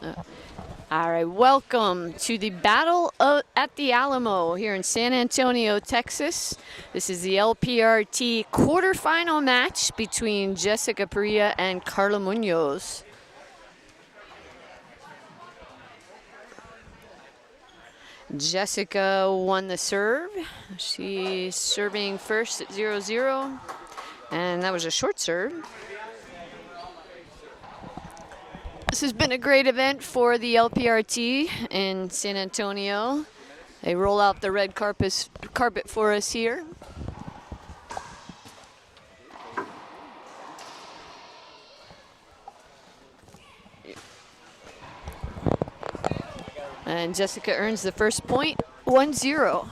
All right, welcome to the Battle at the Alamo here in San Antonio, Texas. This is the LPRT quarterfinal match between Jessica Parrilla and Carla Munoz. Jessica won the serve. She's serving first at 0-0, and that was a short serve. This has been a great event for the LPRT in San Antonio. They roll out the red carpet for us here. And Jessica earns the first point, 1-0.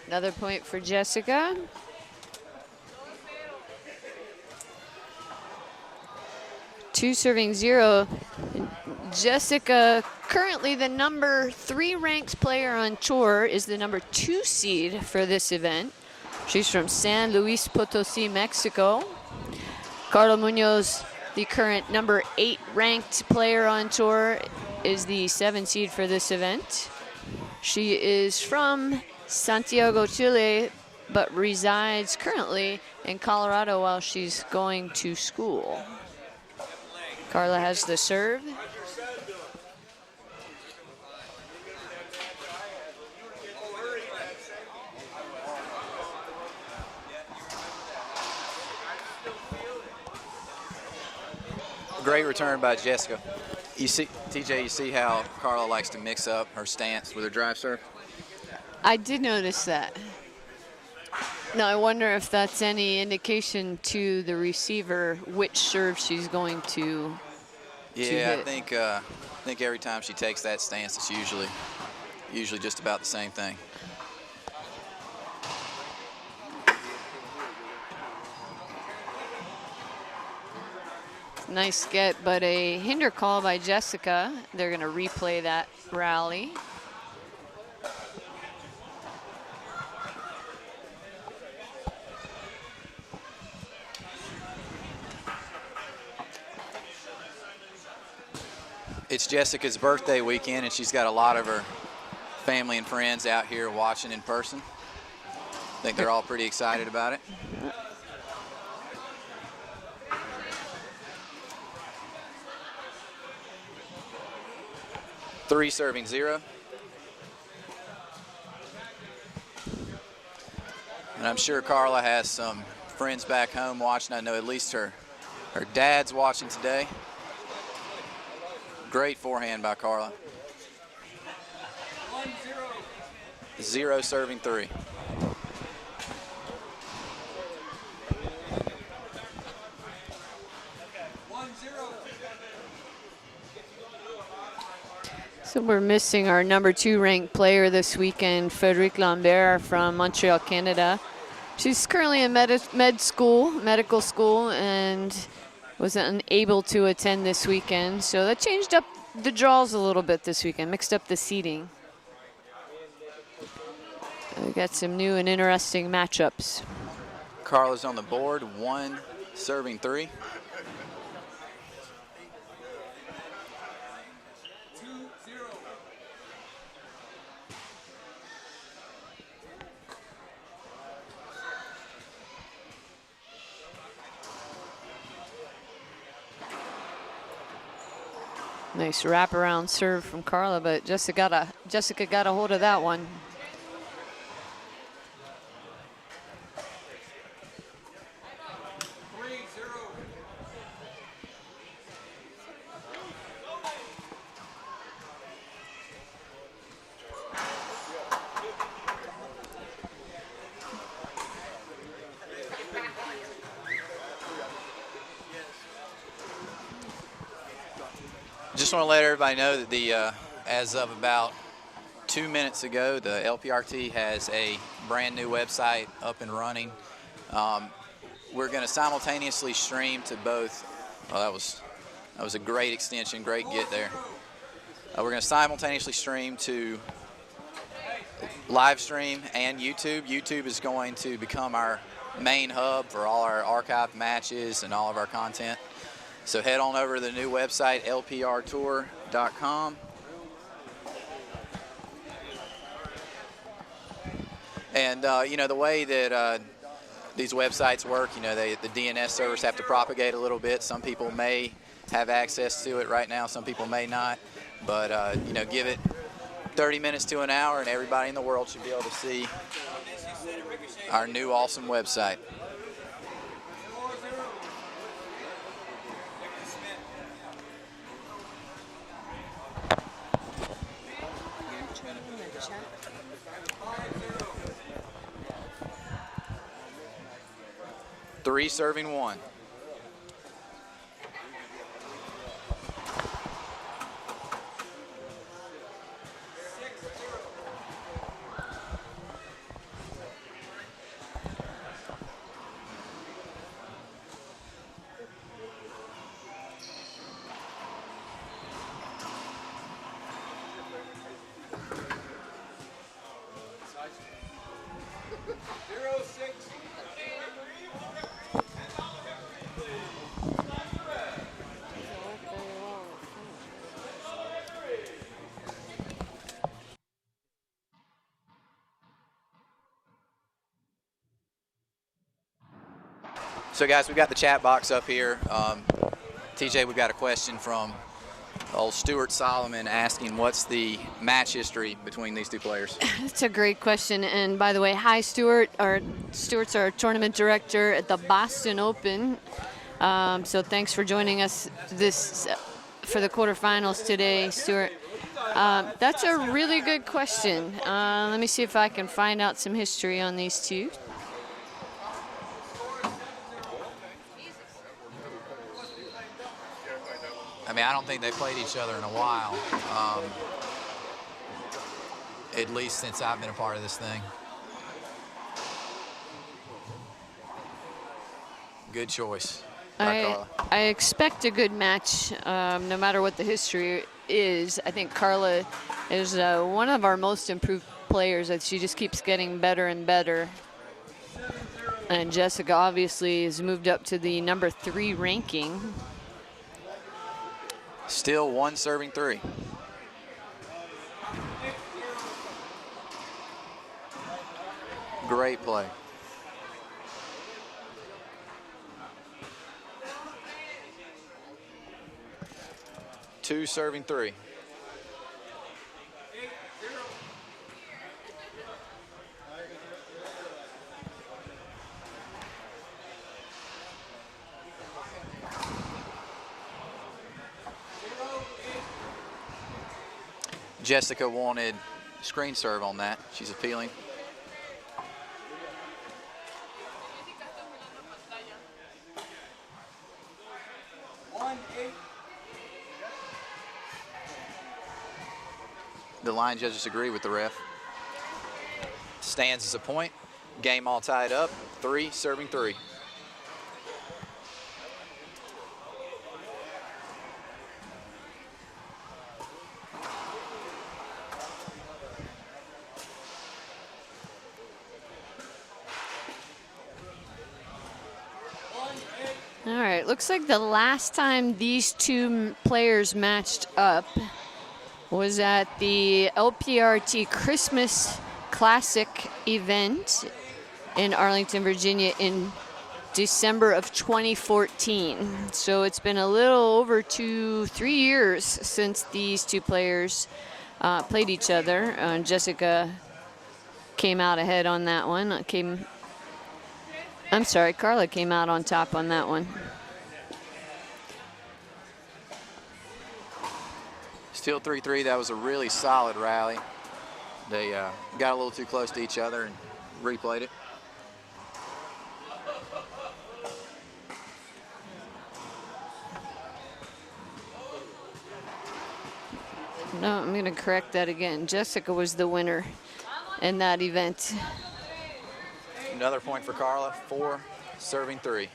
Another point for Jessica. Two serving 0. Jessica, currently the number 3 ranked player on tour, is the number 2 seed for this event. She's from San Luis Potosí, Mexico. Carla Munoz, the current number 8 ranked player on tour, is the 7 seed for this event. She is from Santiago, Chile, but resides currently in Colorado while she's going to school. Carla has the serve. Great return by Jessica. You see, TJ, you see how Carla likes to mix up her stance with her drive serve? I did notice that. Now I wonder if that's any indication to the receiver which serve she's going to Yeah, hit. I think every time she takes that stance, it's usually just about the same thing. Nice get, but a hinder call by Jessica. They're going to replay that rally. It's Jessica's birthday weekend, and she's got a lot of her family and friends out here watching in person. I think they're all pretty excited about it. Three serving 0. And I'm sure Carla has some friends back home watching. I know at least her dad's watching today. Great forehand by Carla. 0 serving 3. So we're missing our number 2 ranked player this weekend, Frédéric Lambert from Montreal, Canada. She's currently in medical school, and was unable to attend this weekend. So that changed up the draws a little bit this weekend, mixed up the seeding. We got some new and interesting matchups. Carla's on the board, 1 serving 3. Nice wraparound serve from Carla, but Jessica got a hold of that one. Just want to let everybody know that as of about 2 minutes ago. The LPRT has a brand new website up and running. We're going to simultaneously stream to both. Oh, that was a great extension, great get there. We're going to simultaneously stream to live stream and YouTube. YouTube is going to become our main hub for all our archived matches and all of our content. So head on over to the new website, lprtour.com. And you know, the way that these websites work, you know, the DNS servers have to propagate a little bit. Some people may have access to it right now, some people may not. But you know, give it 30 minutes to an hour and everybody in the world should be able to see our new awesome website. Three serving one. So guys, we've got the chat box up here. TJ, we've got a question from old Stuart Solomon asking, what's the match history between these two players? That's a great question. And by the way, hi Stuart. Stuart's our tournament director at the Boston Open. So thanks for joining us for the quarterfinals today, Stuart. That's a really good question. Let me see if I can find out some history on these two. I mean, I don't think they played each other in a while, at least since I've been a part of this thing. Good choice. I expect a good match, no matter what the history is. I think Carla is one of our most improved players. She just keeps getting better and better. And Jessica obviously has moved up to the number 3 ranking. Still one serving 3. Great play. Two serving 3. Jessica wanted screen serve on that. She's appealing. The line judges agree with the ref. Stands as a point. Game all tied up. 3 serving 3. All right, looks like the last time these two players matched up was at the LPRT Christmas Classic event in Arlington, Virginia in December of 2014. So it's been a little over 3 years since these two players played each other. Jessica came out ahead on that one. I'm sorry, Carla came out on top on that one. Still 3-3. That was a really solid rally. They got a little too close to each other and replayed it. No, I'm going to correct that again. Jessica was the winner in that event. Another point for Carla, 4, serving 3.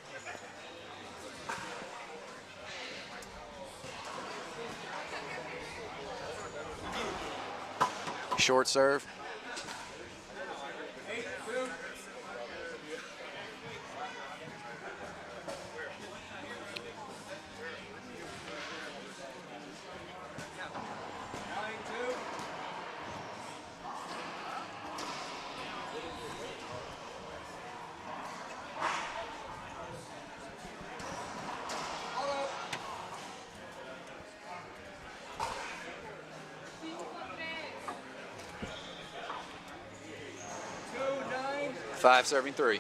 Short serve. Five serving 3.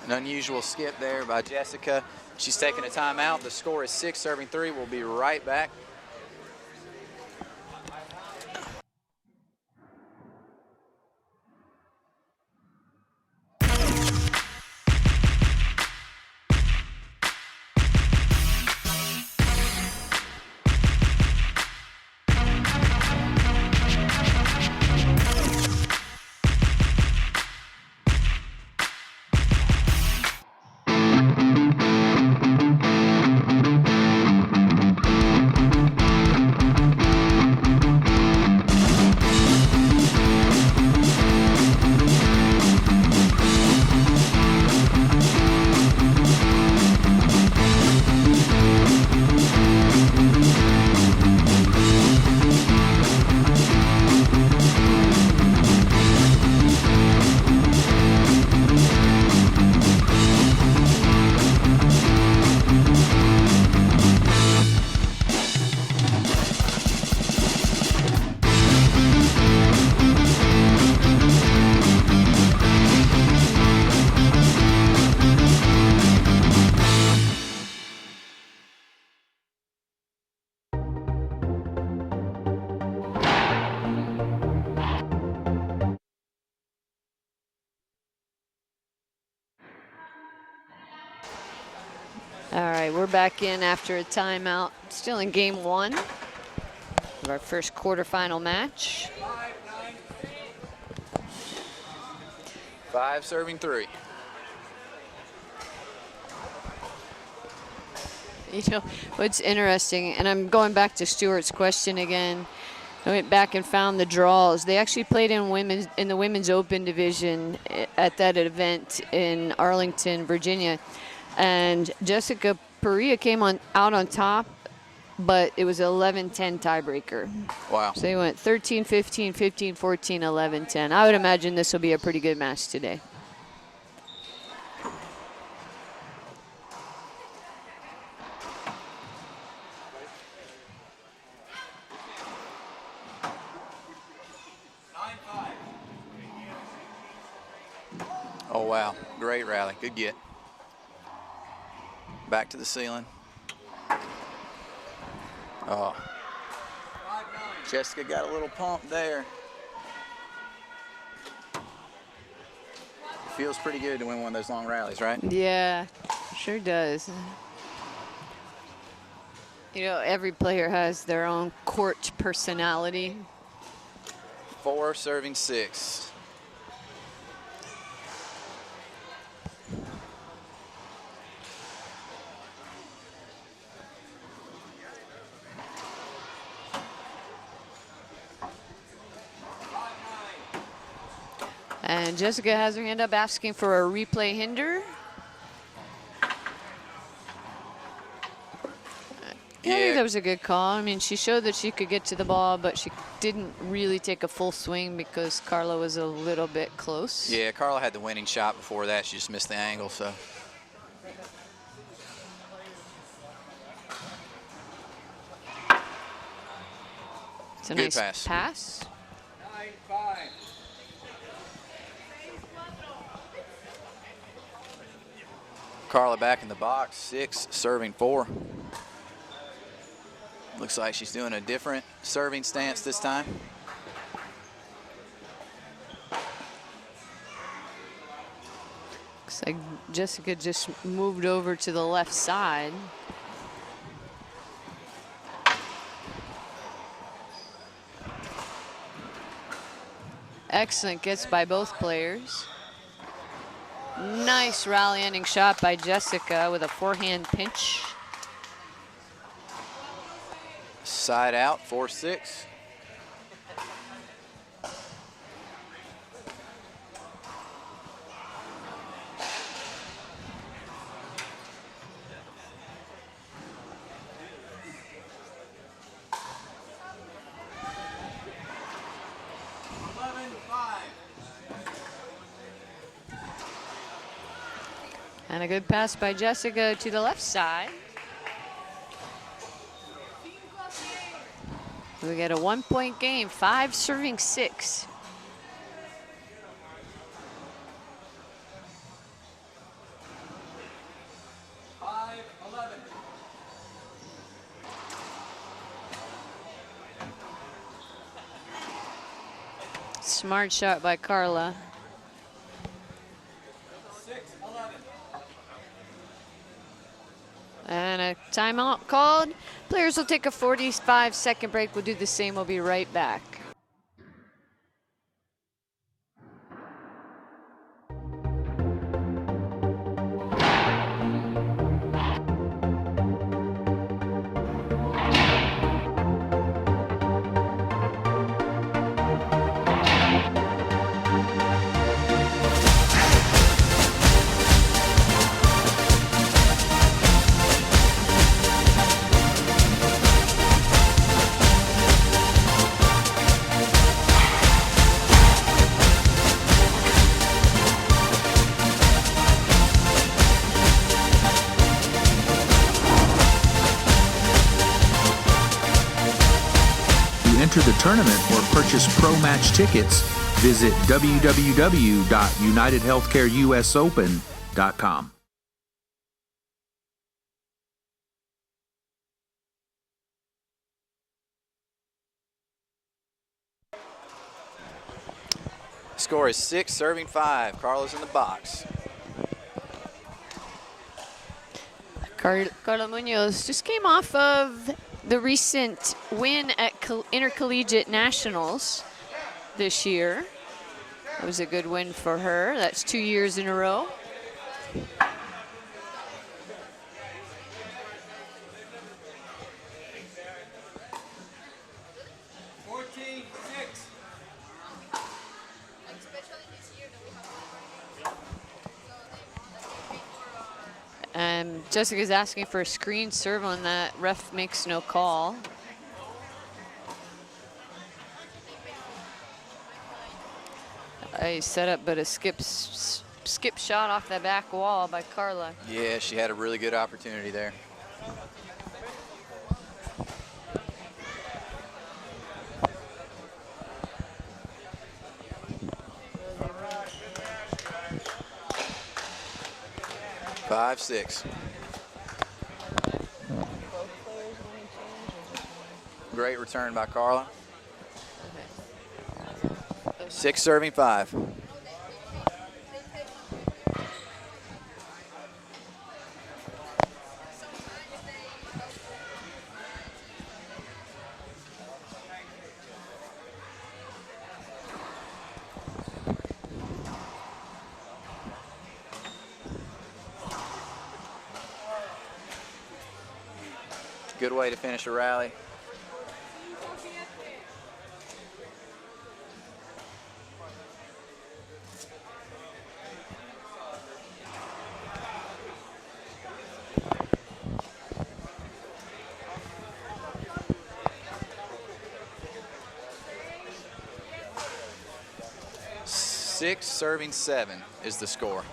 An unusual skip there by Jessica. She's taking a timeout. The score is 6 serving 3. We'll be right back. All right, we're back in after a timeout. Still in game 1 of our first quarterfinal match. 5 serving 3. You know, what's interesting, and I'm going back to Stuart's question again. I went back and found the draws. They actually played in the women's open division at that event in Arlington, Virginia. And Jessica Parrilla came out on top, but it was an 11-10 tiebreaker. Wow. So they went 13-15, 15-14, 11-10. I would imagine this will be a pretty good match today. Oh, wow. Great rally. Good get. Back to the ceiling. Oh. Jessica got a little pump there. Feels pretty good to win one of those long rallies, right? Yeah, sure does. You know, every player has their own court personality. 4 serving 6. And Jessica has her hand up asking for a replay hinder. I think that was a good call. I mean, she showed that she could get to the ball, but she didn't really take a full swing because Carla was a little bit close. Yeah, Carla had the winning shot before that. She just missed the angle, so. It's a good nice pass. 9-5. Carla back in the box, 6 serving 4. Looks like she's doing a different serving stance this time. Looks like Jessica just moved over to the left side. Excellent gets by both players. Nice rally ending shot by Jessica with a forehand pinch. Side out, 4-6. And a good pass by Jessica to the left side. We get a 1-point game, 5 serving 6. Smart shot by Carla. And a timeout called. Players will take a 45-second break. We'll do the same. We'll be right back. Enter the tournament or purchase pro match tickets, visit www.unitedhealthcareusopen.com. Score is 6 serving 5. Carla's in the box. Carla Munoz just came off of the recent win at Intercollegiate Nationals this year. It was a good win for her. That's 2 years in a row. And Jessica's asking for a screen serve on that. Ref makes no call. A setup, but a skip shot off the back wall by Carla. Yeah, she had a really good opportunity there. Five, 6. Great return by Carla. 6 serving 5. Good way to finish a rally. Six serving 7 is the score.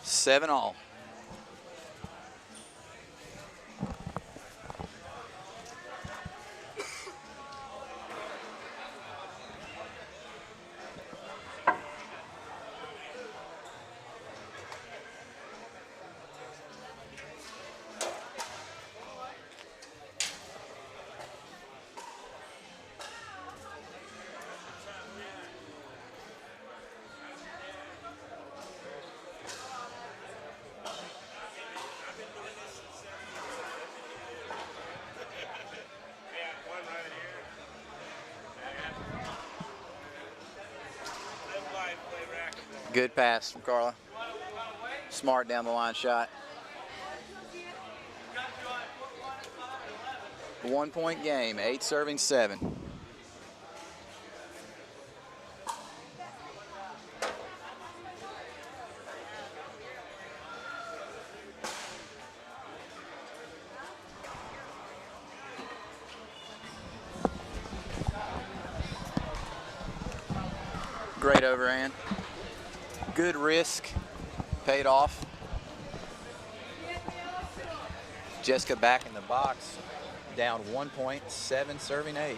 Seven all. Good pass from Carla. Smart down the line shot. 1 point game, 8 serving 7. Great overhand. Good risk, paid off. Jessica back in the box, down 1 point, 7 serving 8.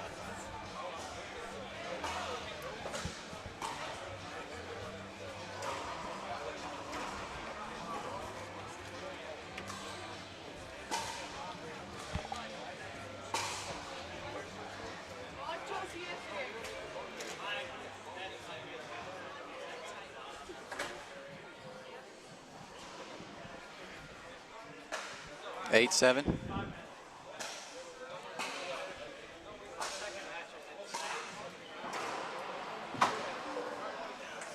Eight, 7.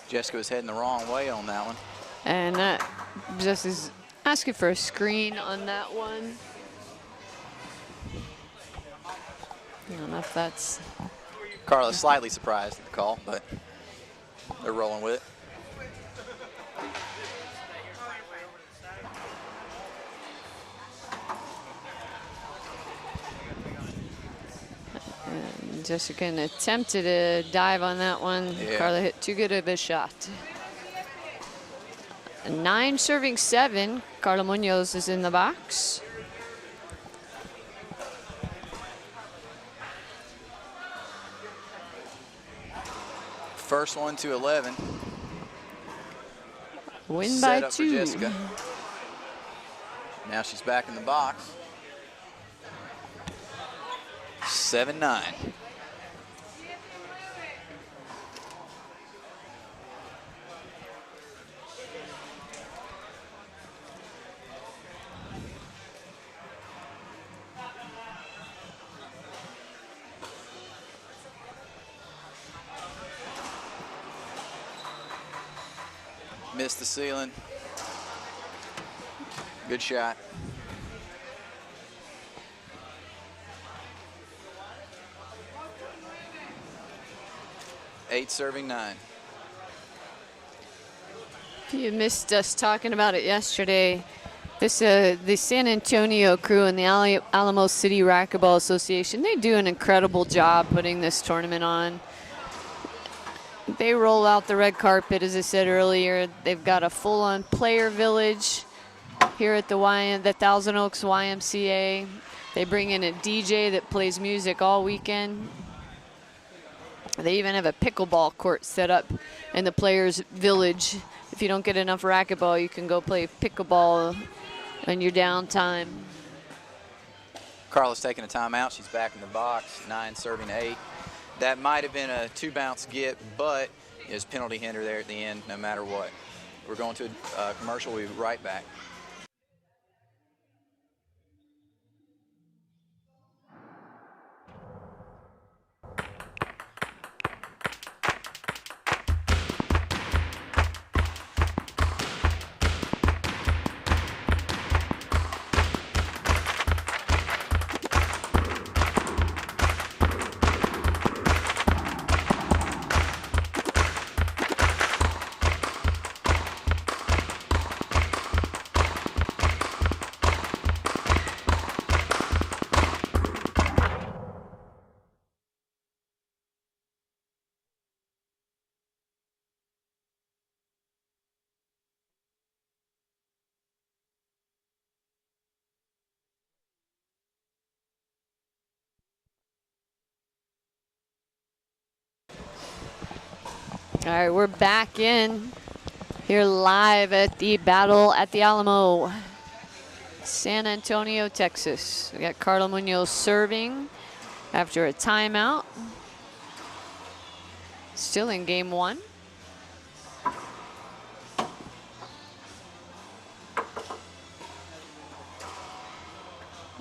Jessica was heading the wrong way on that one. And that just is asking for a screen on that one. I don't know if that's... Carla's slightly surprised at the call, but they're rolling with it. And Jessica attempted a dive on that one. Yeah. Carla hit too good of a shot. 9 serving 7. Carla Munoz is in the box. First one to 11. Win Set by up 2. for Jessica. Now she's back in the box. 7-9. Missed the ceiling. Good shot. Eight serving 9. If you missed us talking about it yesterday, this the San Antonio crew and the Alamo City Racquetball Association, they do an incredible job putting this tournament on. They roll out the red carpet, as I said earlier. They've got a full-on player village here at the Thousand Oaks YMCA. They bring in a DJ that plays music all weekend. They even have a pickleball court set up in the players' village. If you don't get enough racquetball, you can go play pickleball in your downtime. Carla's taking a timeout. She's back in the box. 9 serving 8. That might have been a 2-bounce get, but is penalty hinder there at the end, no matter what. We're going to a commercial. We'll be right back. All right, we're back in here live at the Battle at the Alamo, San Antonio, Texas. We got Carla Munoz serving after a timeout. Still in game 1.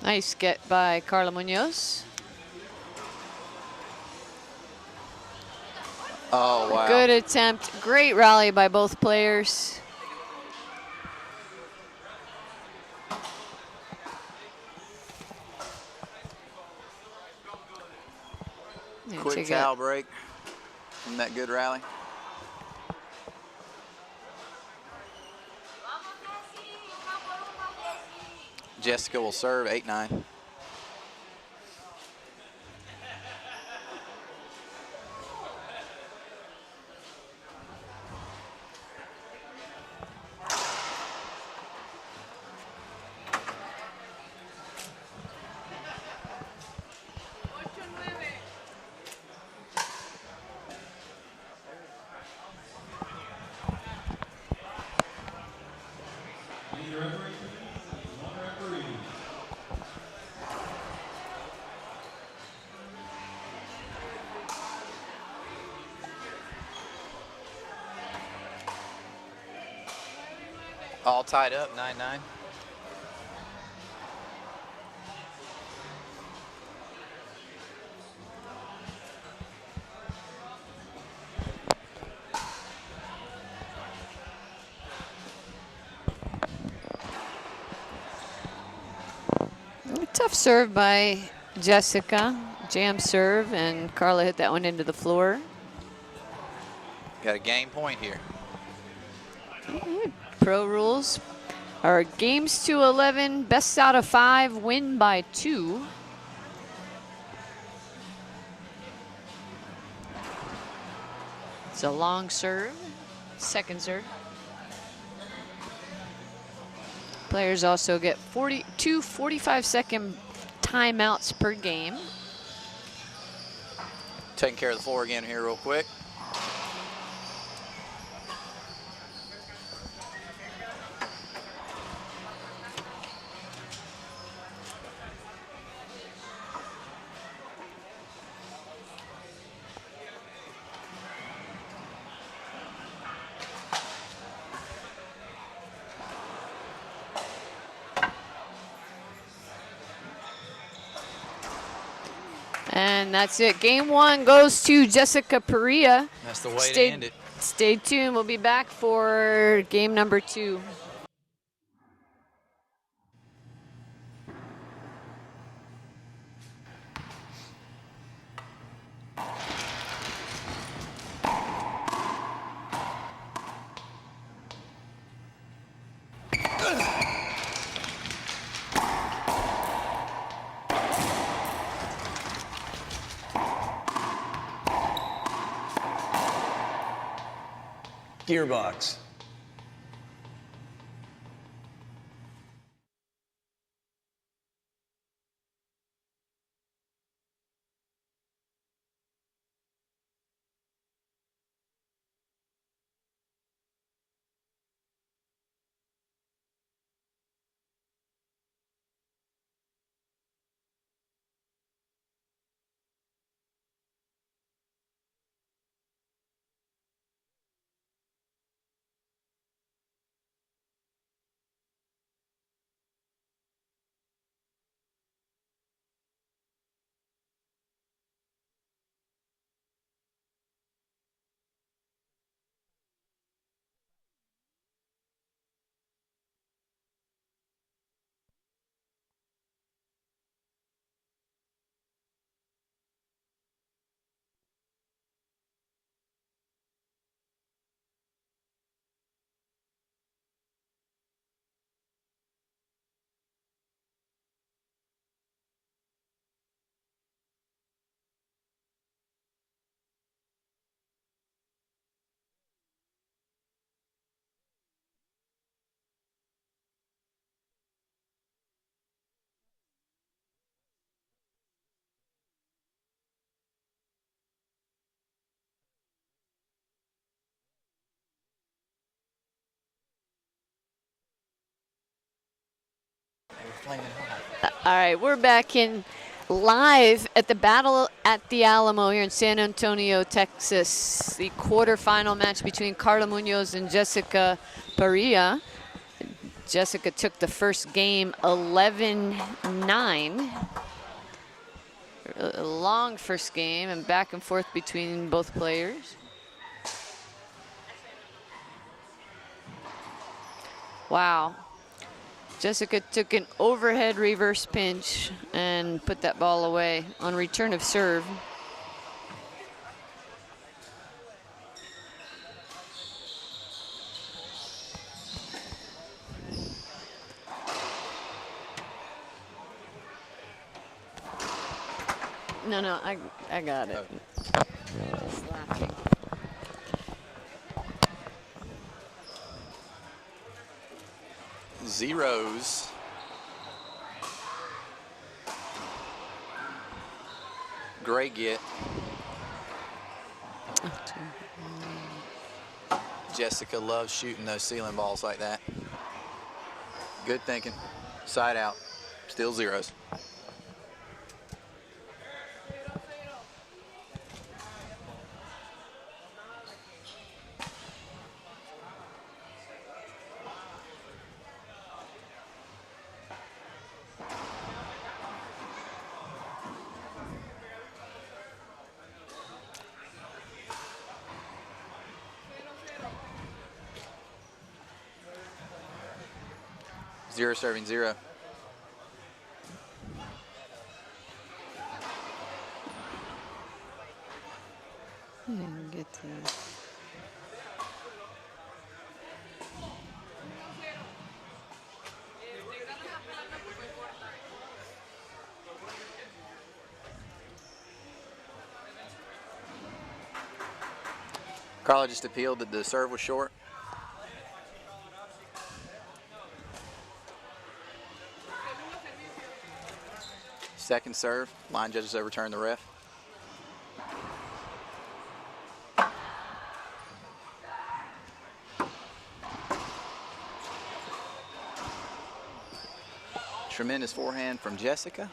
Nice get by Carla Munoz. Oh, wow. Good attempt. Great rally by both players. Quick towel break from that good rally. Jessica will serve 8-9. All tied up, 9-9. Tough serve by Jessica. Jam serve, and Carla hit that one into the floor. Got a game point here. Pro rules are games to 11, best out of 5, win by 2. It's a long serve, second serve. Players also get 42 45-second timeouts per game. Taking care of the floor again here real quick. And that's it. Game 1 goes to Jessica Parrilla. That's the way to end it. Stay tuned. We'll be back for game number 2. Gearbox. All right, we're back in live at the Battle at the Alamo here in San Antonio, Texas. The quarterfinal match between Carla Munoz and Jessica Parrilla. Jessica took the first game 11-9. A long first game and back and forth between both players. Wow. Jessica took an overhead reverse pinch and put that ball away on return of serve. No, I got it. Just laughing. Zeros. Great get. Jessica loves shooting those ceiling balls like that. Good thinking. Side out. Still zeros. Zero serving zero. Get to Carla just appealed that the serve was short. Second serve, line judges overturned the ref. Tremendous forehand from Jessica.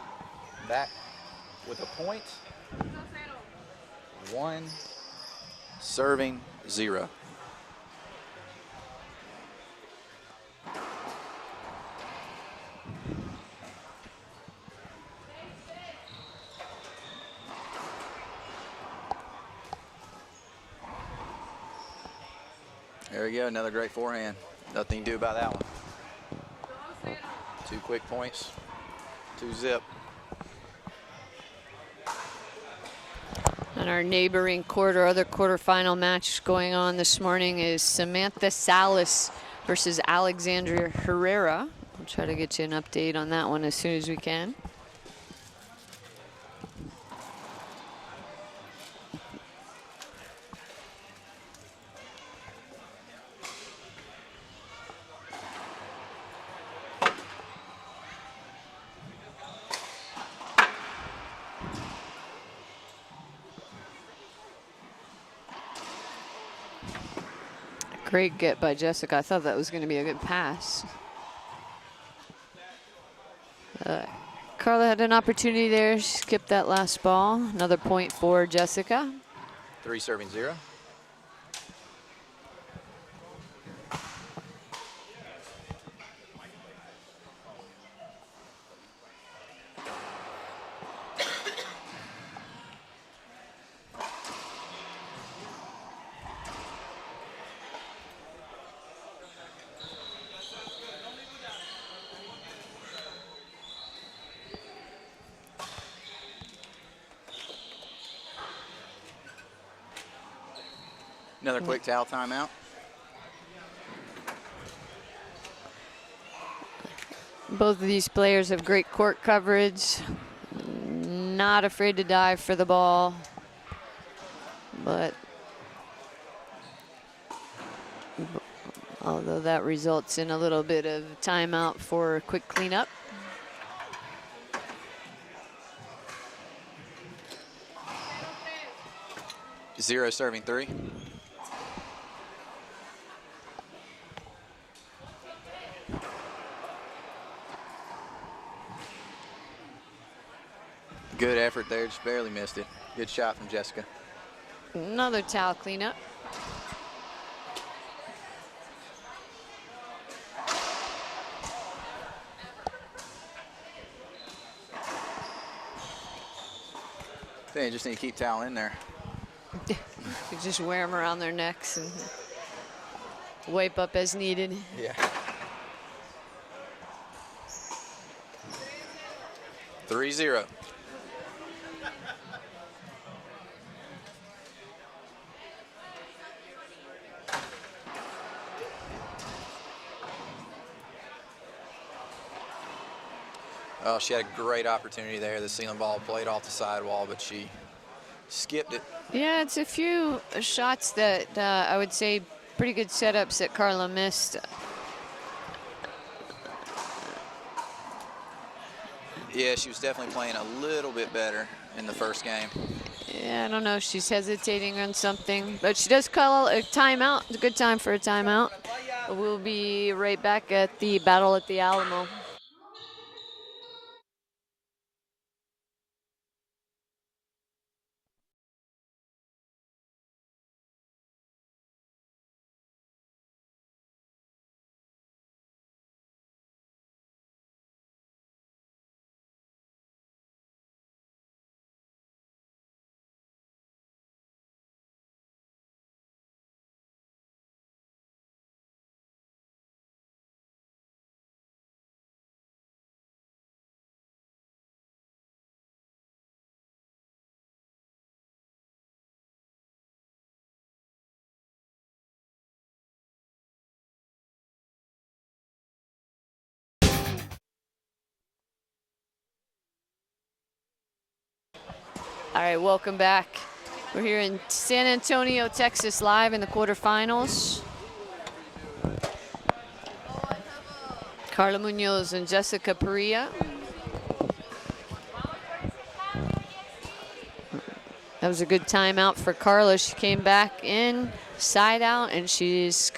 Back with a point. 1, serving 0. There we go, another great forehand. Nothing you can do about that one. 2 quick points, 2 zip. And our neighboring other quarterfinal match going on this morning is Samantha Salas versus Alexandria Herrera. We'll try to get you an update on that one as soon as we can. Great get by Jessica. I thought that was going to be a good pass. Carla had an opportunity there. She skipped that last ball. Another point for Jessica. 3 serving 0. Another quick towel timeout. Both of these players have great court coverage. Not afraid to dive for the ball. But although that results in a little bit of timeout for a quick cleanup. Zero serving 3. Good effort there, just barely missed it. Good shot from Jessica. Another towel cleanup. They just need to keep towel in there. You just wear them around their necks and wipe up as needed. Yeah. 3-0. Oh, she had a great opportunity there. The ceiling ball played off the sidewall, but she skipped it. Yeah, it's a few shots that I would say pretty good setups that Carla missed. Yeah, she was definitely playing a little bit better in the first game. Yeah, I don't know if she's hesitating on something, but she does call a timeout. It's a good time for a timeout. We'll be right back at the Battle at the Alamo. All right, welcome back. We're here in San Antonio, Texas, live in the quarterfinals. Carla Munoz and Jessica Parrilla. That was a good timeout for Carla. She came back in, side out, and she's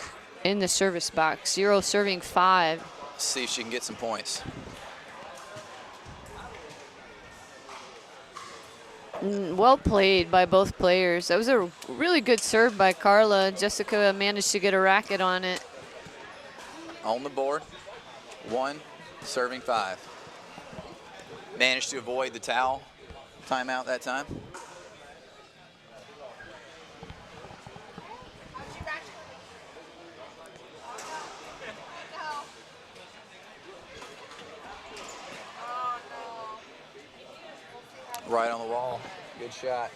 in the service box. 0 serving 5. See if she can get some points. Well played by both players. That was a really good serve by Carla. Jessica managed to get a racket on it. On the board, 1 serving 5. Managed to avoid the towel timeout that time. Right on the wall. Good shot.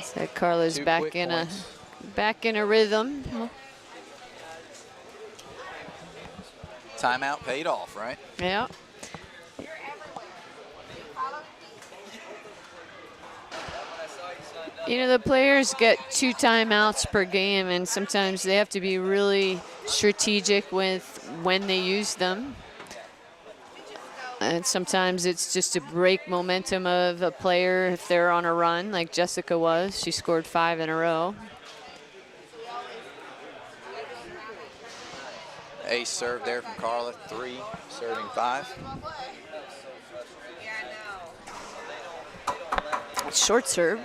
So Carla's Two back quick in points. a rhythm. Timeout paid off, right? Yeah. You know, the players get 2 timeouts per game, and sometimes they have to be really strategic with when they use them. And sometimes it's just to break momentum of a player if they're on a run, like Jessica was. She scored 5 in a row. Ace serve there from Carla, 3 serving 5. Short serve.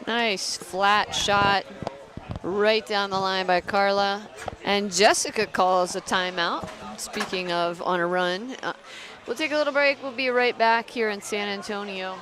Nice flat shot right down the line by Carla. And Jessica calls a timeout. Speaking of on a run. We'll take a little break. We'll be right back here in San Antonio.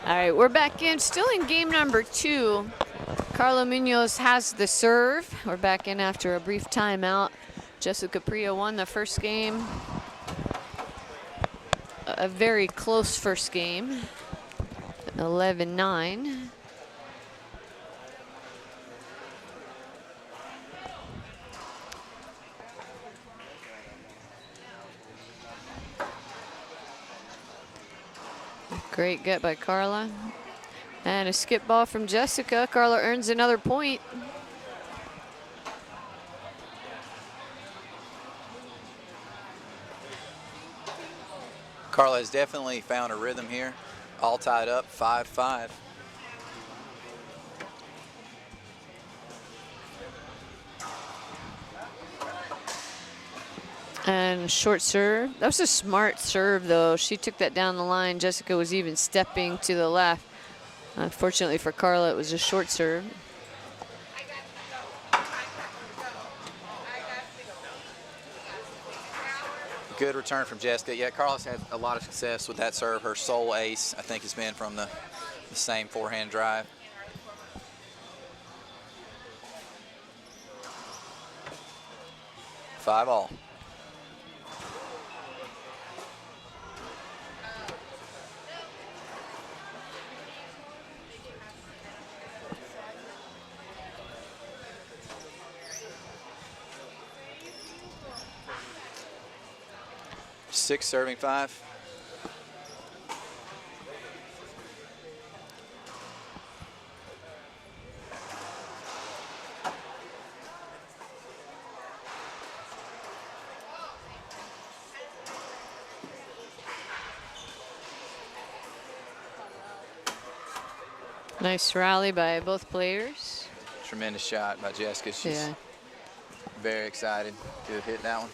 All right, we're back in, still in game number 2. Carla Munoz has the serve. We're back in after a brief timeout. Jessica Parrilla won the first game. A very close first game. 11-9. Great get by Carla. And a skip ball from Jessica. Carla earns another point. Carla has definitely found a rhythm here. All tied up, 5-5. And short serve. That was a smart serve, though. She took that down the line. Jessica was even stepping to the left. Unfortunately for Carla, it was a short serve. Good return from Jessica. Yeah, Carla's had a lot of success with that serve. Her sole ace, I think, has been from the same forehand drive. Five all. Six serving 5. Nice rally by both players. Tremendous shot by Jessica. She's Yeah. very excited to have hit that one.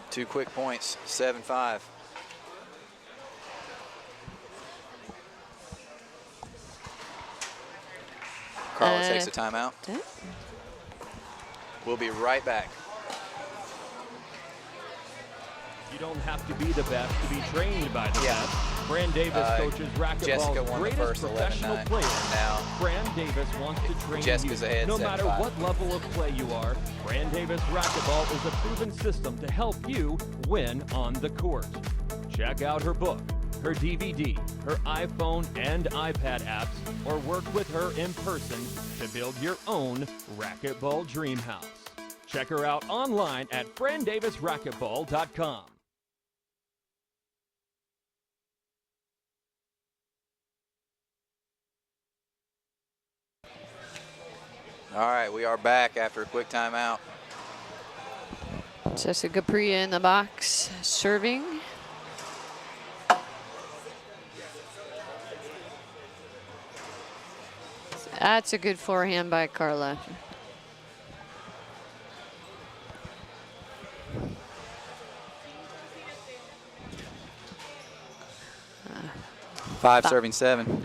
2 quick points, 7-5. Carla takes a timeout. We'll be right back. You don't have to be the best to be trained by the best. Fran Davis coaches Racquetball's greatest professional player. Now Fran Davis wants to train Jessica's you. ahead, No matter 7-5. what level of play you are, Fran Davis Racquetball is a proven system to help you win on the court. Check out her book, her DVD, her iPhone and iPad apps, or work with her in person to build your own Racquetball dream house. Check her out online at frandavisracquetball.com. All right, we are back after a quick timeout. Jessica Parrilla in the box, serving. That's a good forehand by Carla. Five serving 7.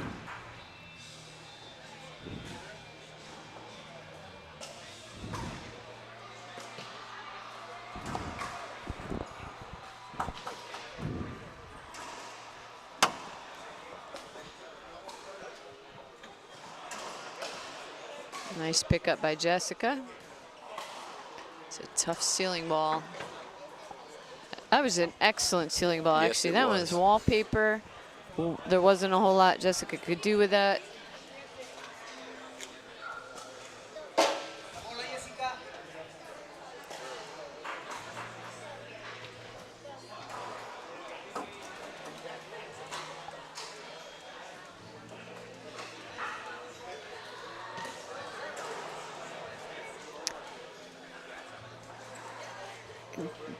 Nice pickup by Jessica. It's a tough ceiling ball. That was an excellent ceiling ball, Yes, actually. it That was. was wallpaper. There wasn't a whole lot Jessica could do with that.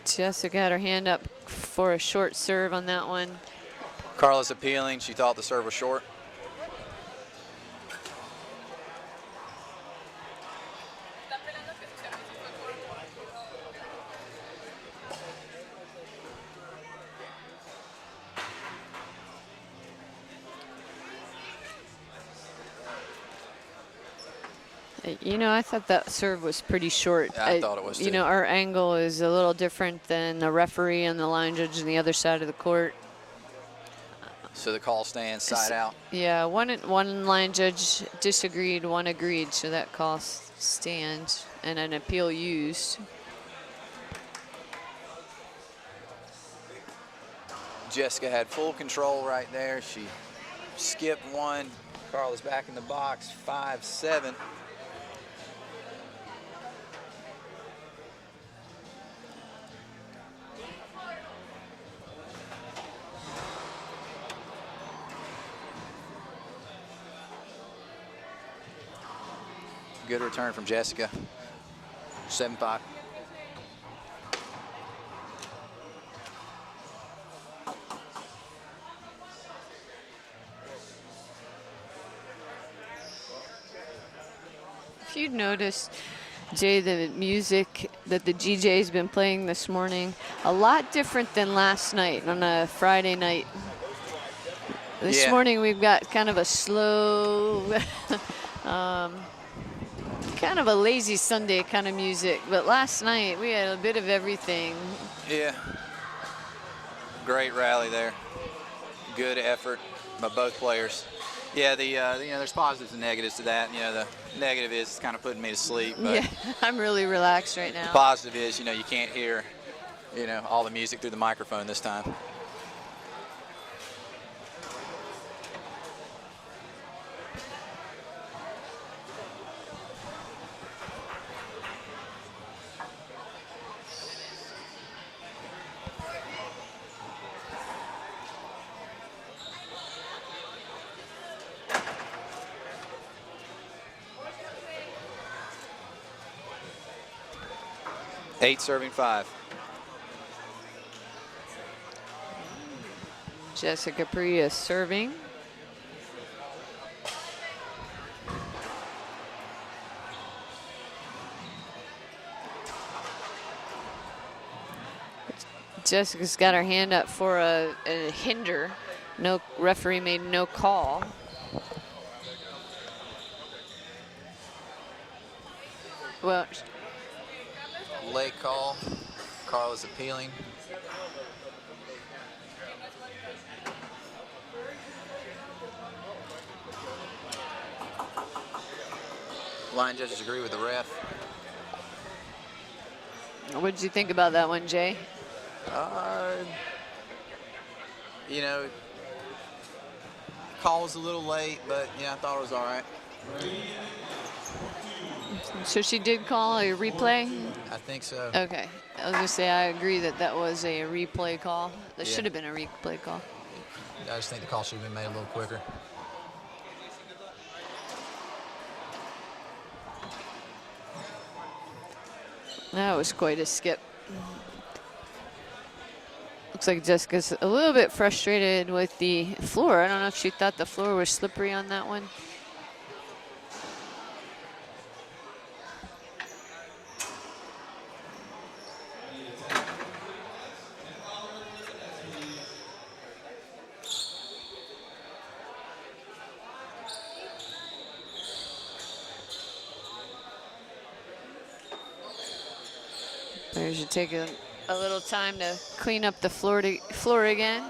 Jessica had her hand up for a short serve on that one. Carla's appealing. She thought the serve was short. You know, I thought that serve was pretty short. I thought it was You too. know, our angle is a little different than the referee and the line judge on the other side of the court. So the call stands side out. Yeah, one line judge disagreed, one agreed, so that call stands and an appeal used. Jessica had full control right there. She skipped one. Carla's back in the box, 5-7. Good return from Jessica, 7-5. If you'd noticed, Jay, the music that the GJ's been playing this morning, a lot different than last night on a Friday night. This morning we've got kind of a slow, kind of a lazy Sunday kind of music, but last night we had a bit of everything. Yeah, great rally there. Good effort by both players. Yeah, there's positives and negatives to that. The negative is it's kind of putting me to sleep. But Yeah, I'm really relaxed right now. the positive is, you can't hear, all the music through the microphone this time. Eight serving 5. Jessica Parrilla serving. Jessica's got her hand up for a hinder. No referee made no call. Well, Late call. Carla's appealing. Line judges agree with the ref. what did you think about that one, Jay? Call was a little late, but I thought it was all right. So she did call a replay? I think so. Okay. I was going to say I agree that that was a replay call. That Yeah. should have been a replay call. I just think the call should have been made a little quicker. That was quite a skip. Looks like Jessica's a little bit frustrated with the floor. I don't know if she thought the floor was slippery on that one. Players should take a little time to clean up the floor again.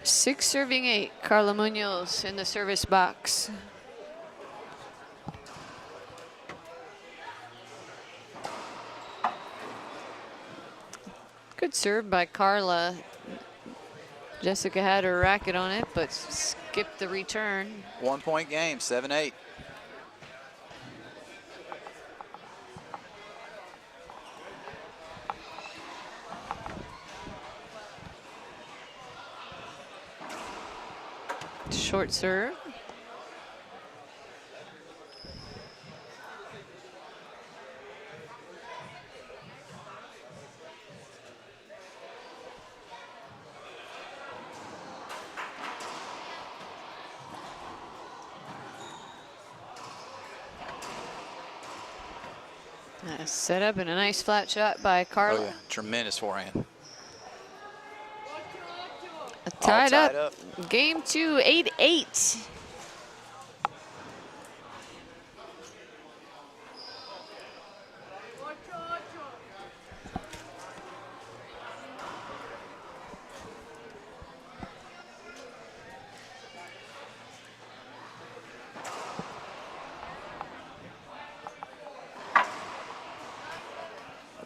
Six serving 8, Carla Munoz in the service box. Good serve by Carla. Jessica had her racket on it, but skipped the return. 1 point game, 7-8. Short serve. Set up and a nice flat shot by Carla. Oh, yeah. Tremendous forehand. Tied All tied up. up. Game 2, 8-8.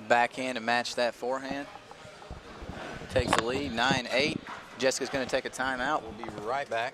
backhand to match that forehand. Takes the lead, 9-8. Jessica's going to take a timeout. We'll be right back.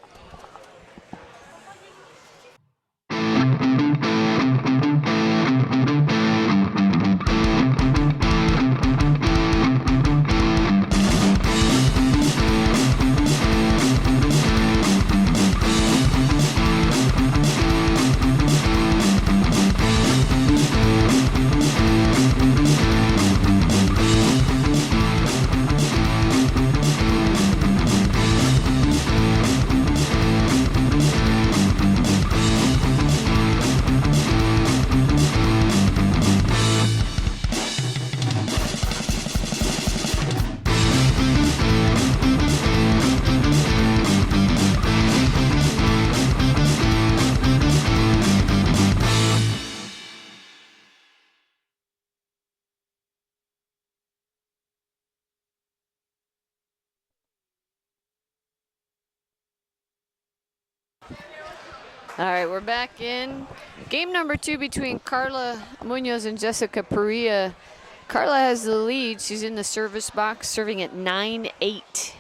All right, we're back in game number 2 between Carla Munoz and Jessica Parrilla. Carla has the lead. She's in the service box, serving at 9-8.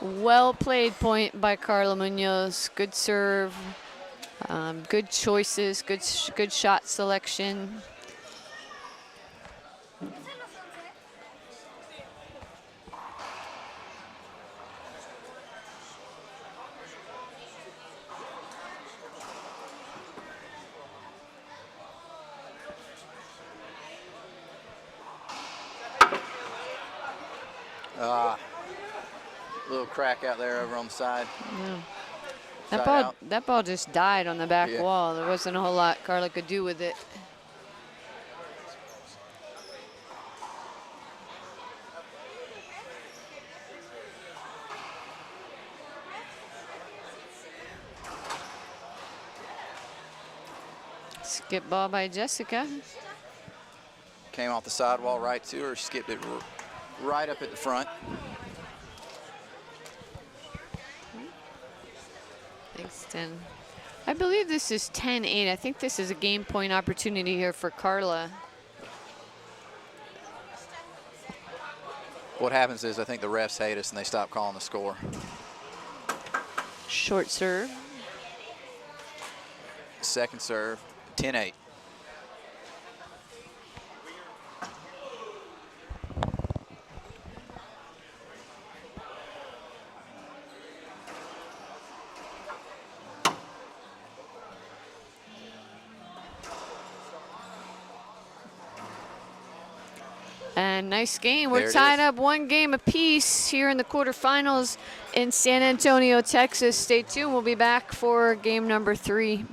Well played point by Carla Munoz. Good serve, good choices, good shot selection. Little crack out there over on the side. Yeah. That ball just died on the back Yeah. wall. There wasn't a whole lot Carla could do with it. Skip ball by Jessica. Came off the sidewall right to her, skipped it right up at the front. Thanks, 10. I believe this is 10-8. I think this is a game point opportunity here for Carla. What happens is I think the refs hate us and they stop calling the score. Short serve. Second serve, 10-8. And nice game. There We're it tied is. up 1 game apiece here in the quarterfinals in San Antonio, Texas. Stay tuned. We'll be back for game number 3.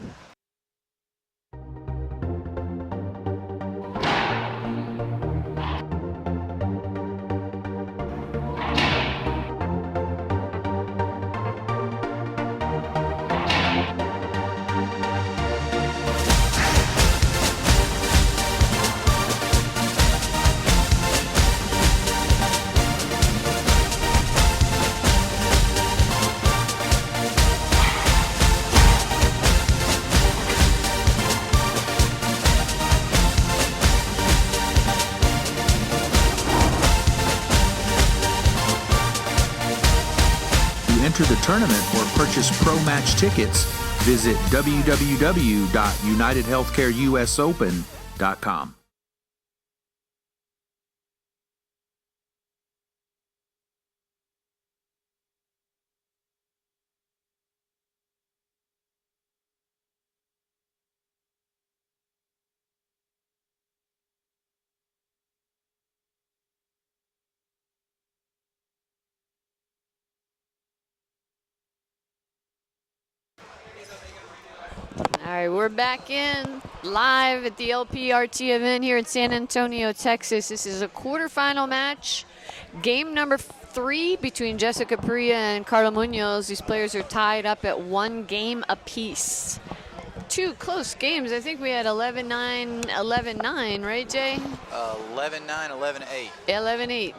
To enter the tournament or purchase pro match tickets, visit www.unitedhealthcareusopen.com. All right, we're back in live at the LPRT event here in San Antonio, Texas. This is a quarterfinal match. Game number 3 between Jessica Parrilla and Carla Munoz. These players are tied up at 1 game apiece. two close games. I think we had 11-9, 11-9, right, Jay? 11-9, 11-8. 11-8.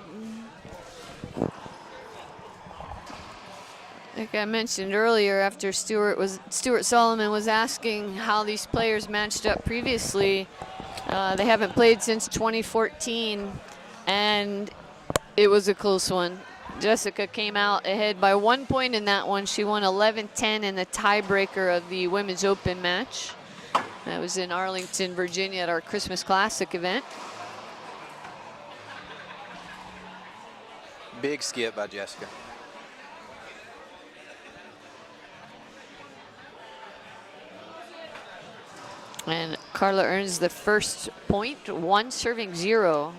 Like I mentioned earlier, after Stuart Solomon was asking how these players matched up previously, they haven't played since 2014, and it was a close one. Jessica came out ahead by 1 point in that one. She won 11-10 in the tiebreaker of the Women's Open match. That was in Arlington, Virginia at our Christmas Classic event. Big skip by Jessica. And Carla earns the first point, 1 serving 0.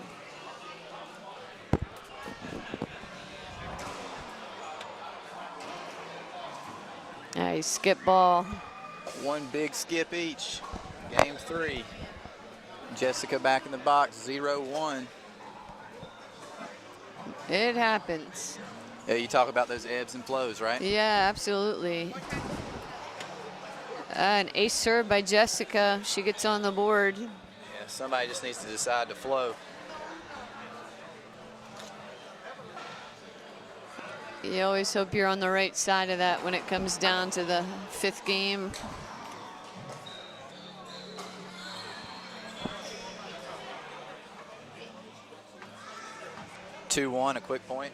Nice skip ball. One big skip each. Game 3. Jessica back in the box, 0-1. It happens. Yeah, you talk about those ebbs and flows, right? Yeah, absolutely. An ace serve by Jessica. She gets on the board. Yeah, somebody just needs to decide to flow. You always hope you're on the right side of that when it comes down to the 5th game. (2-1), a quick point.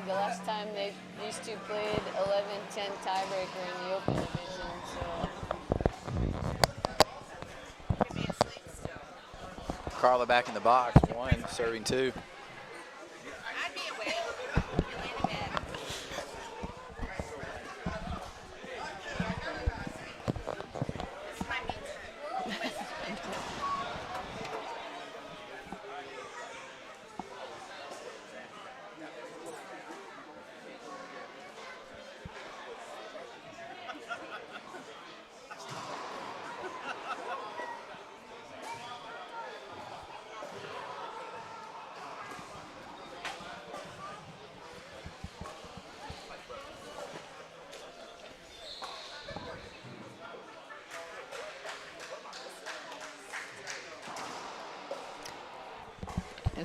The last time these two played 11-10 tiebreaker in the Open division. So. Carla back in the box, 1 serving 2.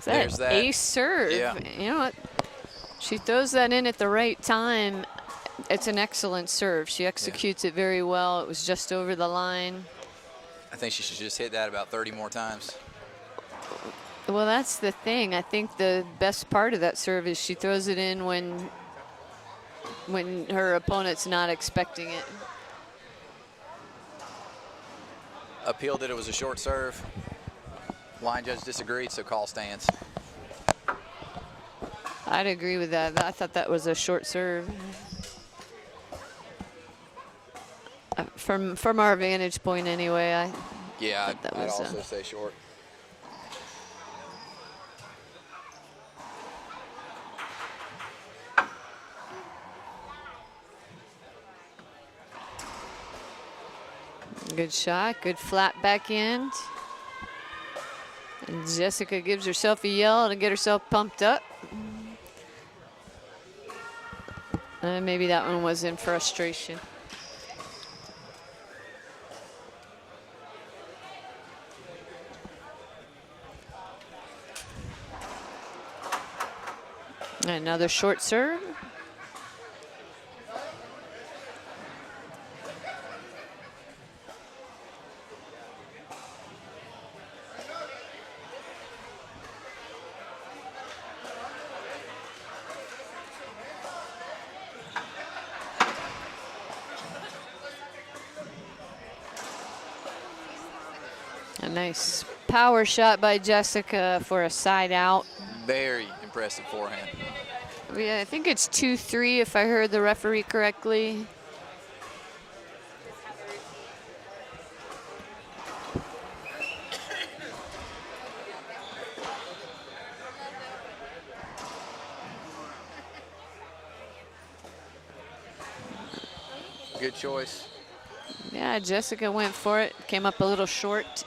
There's that ace serve. Yeah. You know what? She throws that in at the right time. It's an excellent serve. She executes it very well. It was just over the line. I think she should just hit that about 30 more times. Well, that's the thing. I think the best part of that serve is she throws it in when her opponent's not expecting it. Appealed that it was a short serve. Line judge disagreed, so call stands. I'd agree with that. I thought that was a short serve. From our vantage point anyway, I'd also say short. Good shot, good flat backhand. And Jessica gives herself a yell to get herself pumped up. Maybe that one was in frustration. Another short serve. A nice power shot by Jessica for a side out. Very impressive forehand. Yeah, I think it's 2-3 if I heard the referee correctly. Good choice. Yeah, Jessica went for it, came up a little short.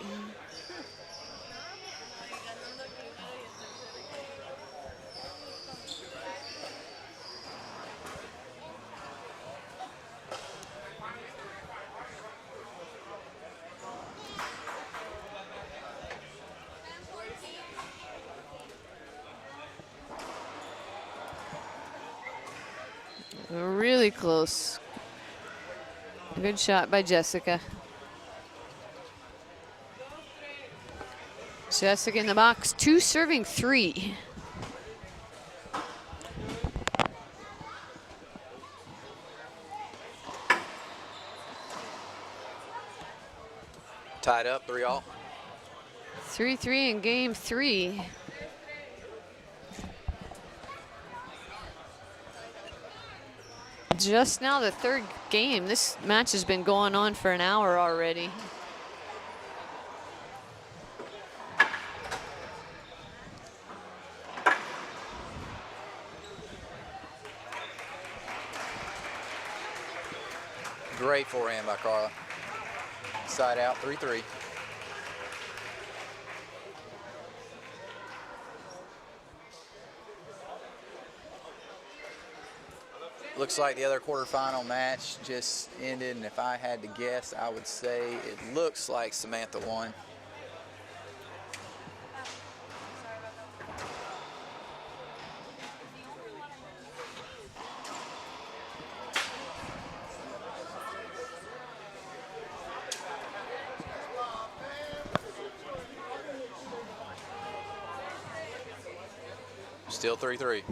Really close. Good shot by Jessica. Jessica in the box, 2 serving 3. Tied up, 3-all. 3-3 in game 3. Just now the 3rd game. This match has been going on for an hour already. Great forehand by Carla. Side out, 3-3. Looks like the other quarterfinal match just ended, and if I had to guess, I would say it looks like Samantha won. Still 3-3.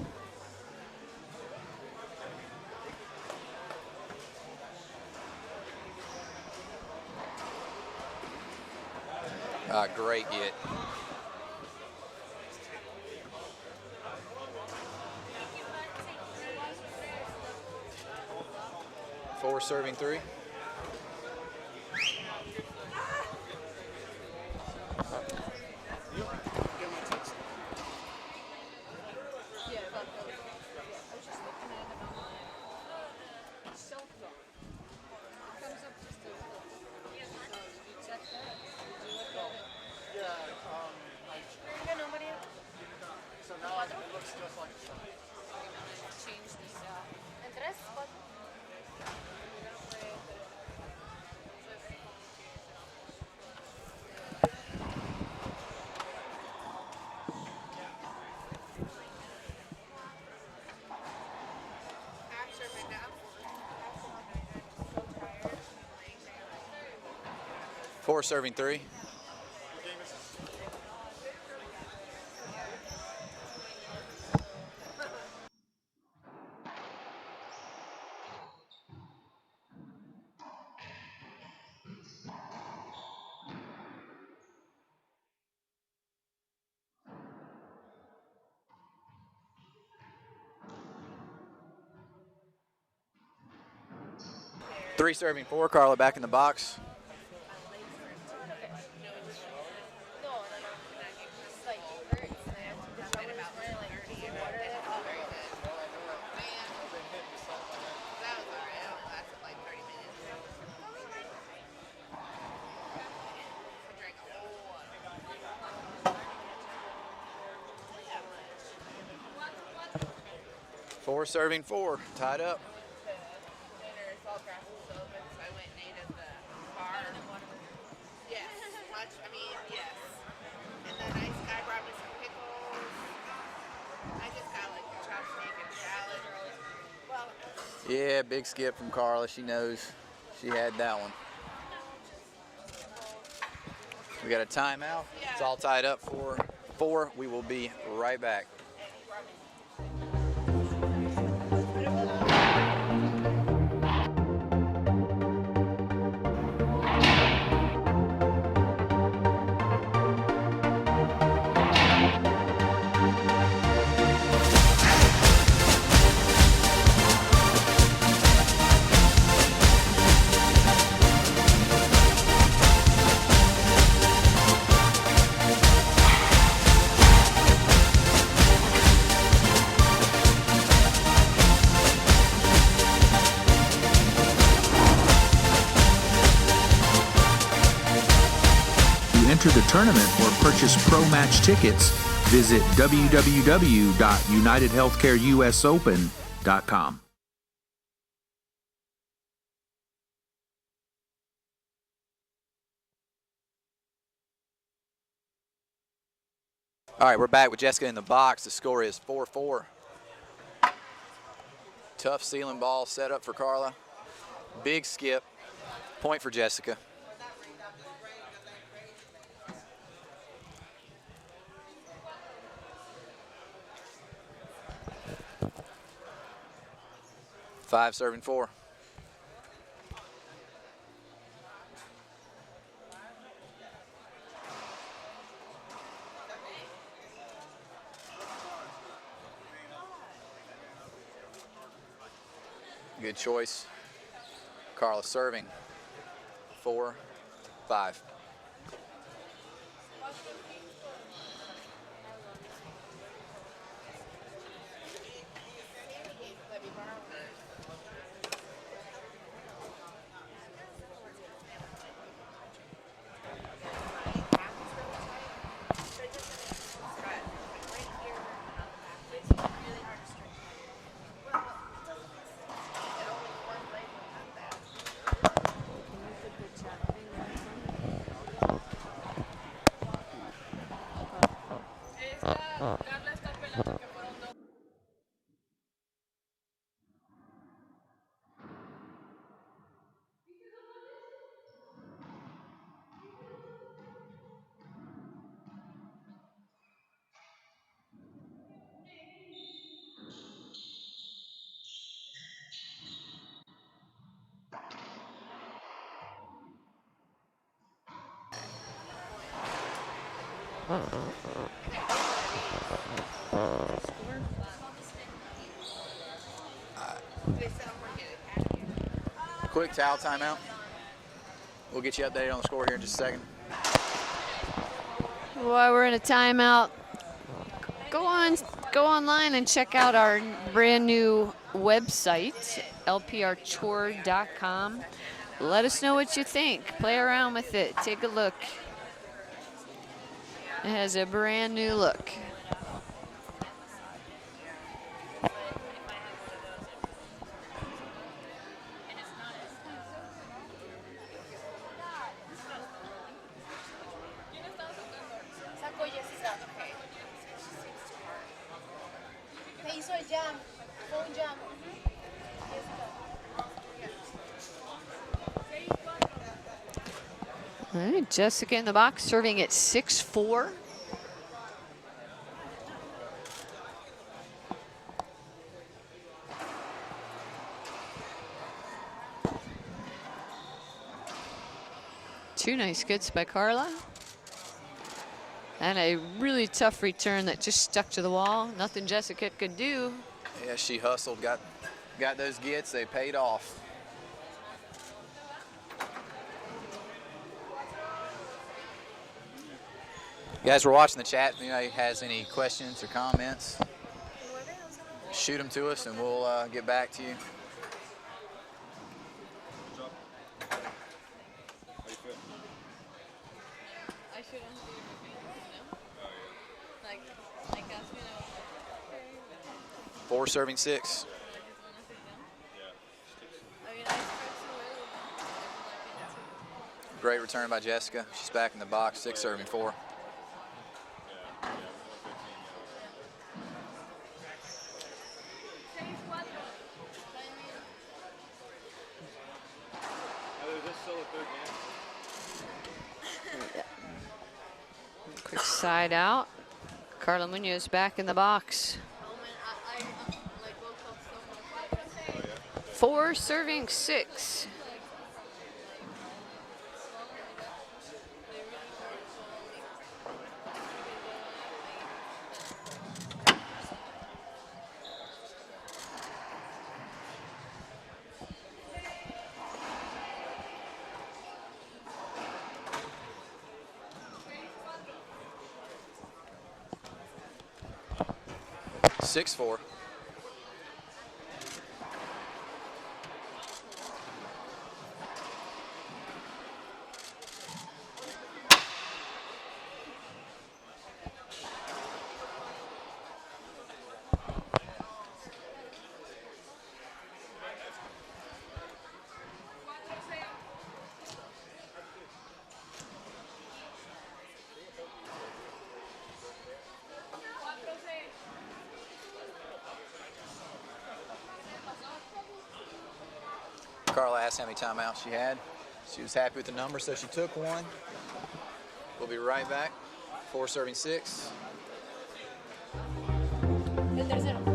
Great get. Four serving 3. Four serving 3. Three serving 4. Carla back in the box. Four serving 4, tied up. Yeah, big skip from Carla. She knows she had that one. We got a timeout. It's all tied up for 4. We will be right back. enter the tournament or purchase pro match tickets, visit www.unitedhealthcareusopen.com. All right, we're back with Jessica in the box. The score is 4-4. Tough ceiling ball set up for Carla. Big skip. Point for Jessica. Five serving 4. Good choice. Carla serving. 4-5. Quick towel timeout. We'll get you updated on the score here in just a second. While we're in a timeout, go online and check out our brand new website, lprtour.com. Let us know what you think. Play around with it. Take a look. It has a brand new look. All right, Jessica in the box, serving at 6-4. Two nice gets by Carla. And a really tough return that just stuck to the wall. Nothing Jessica could do. Yeah, she hustled, got those gets, they paid off. Guys, we're watching the chat. If anybody has any questions or comments, shoot them to us and we'll get back to you. Four serving 6. Great return by Jessica. She's back in the box, 6 serving 4. Quick side out. Carla Munoz back in the box. 4 serving 6. 6-4. Carla asked how many timeouts she had. She was happy with the number, so she took one. We'll be right back. 4 serving 6. El tercero. 1-1.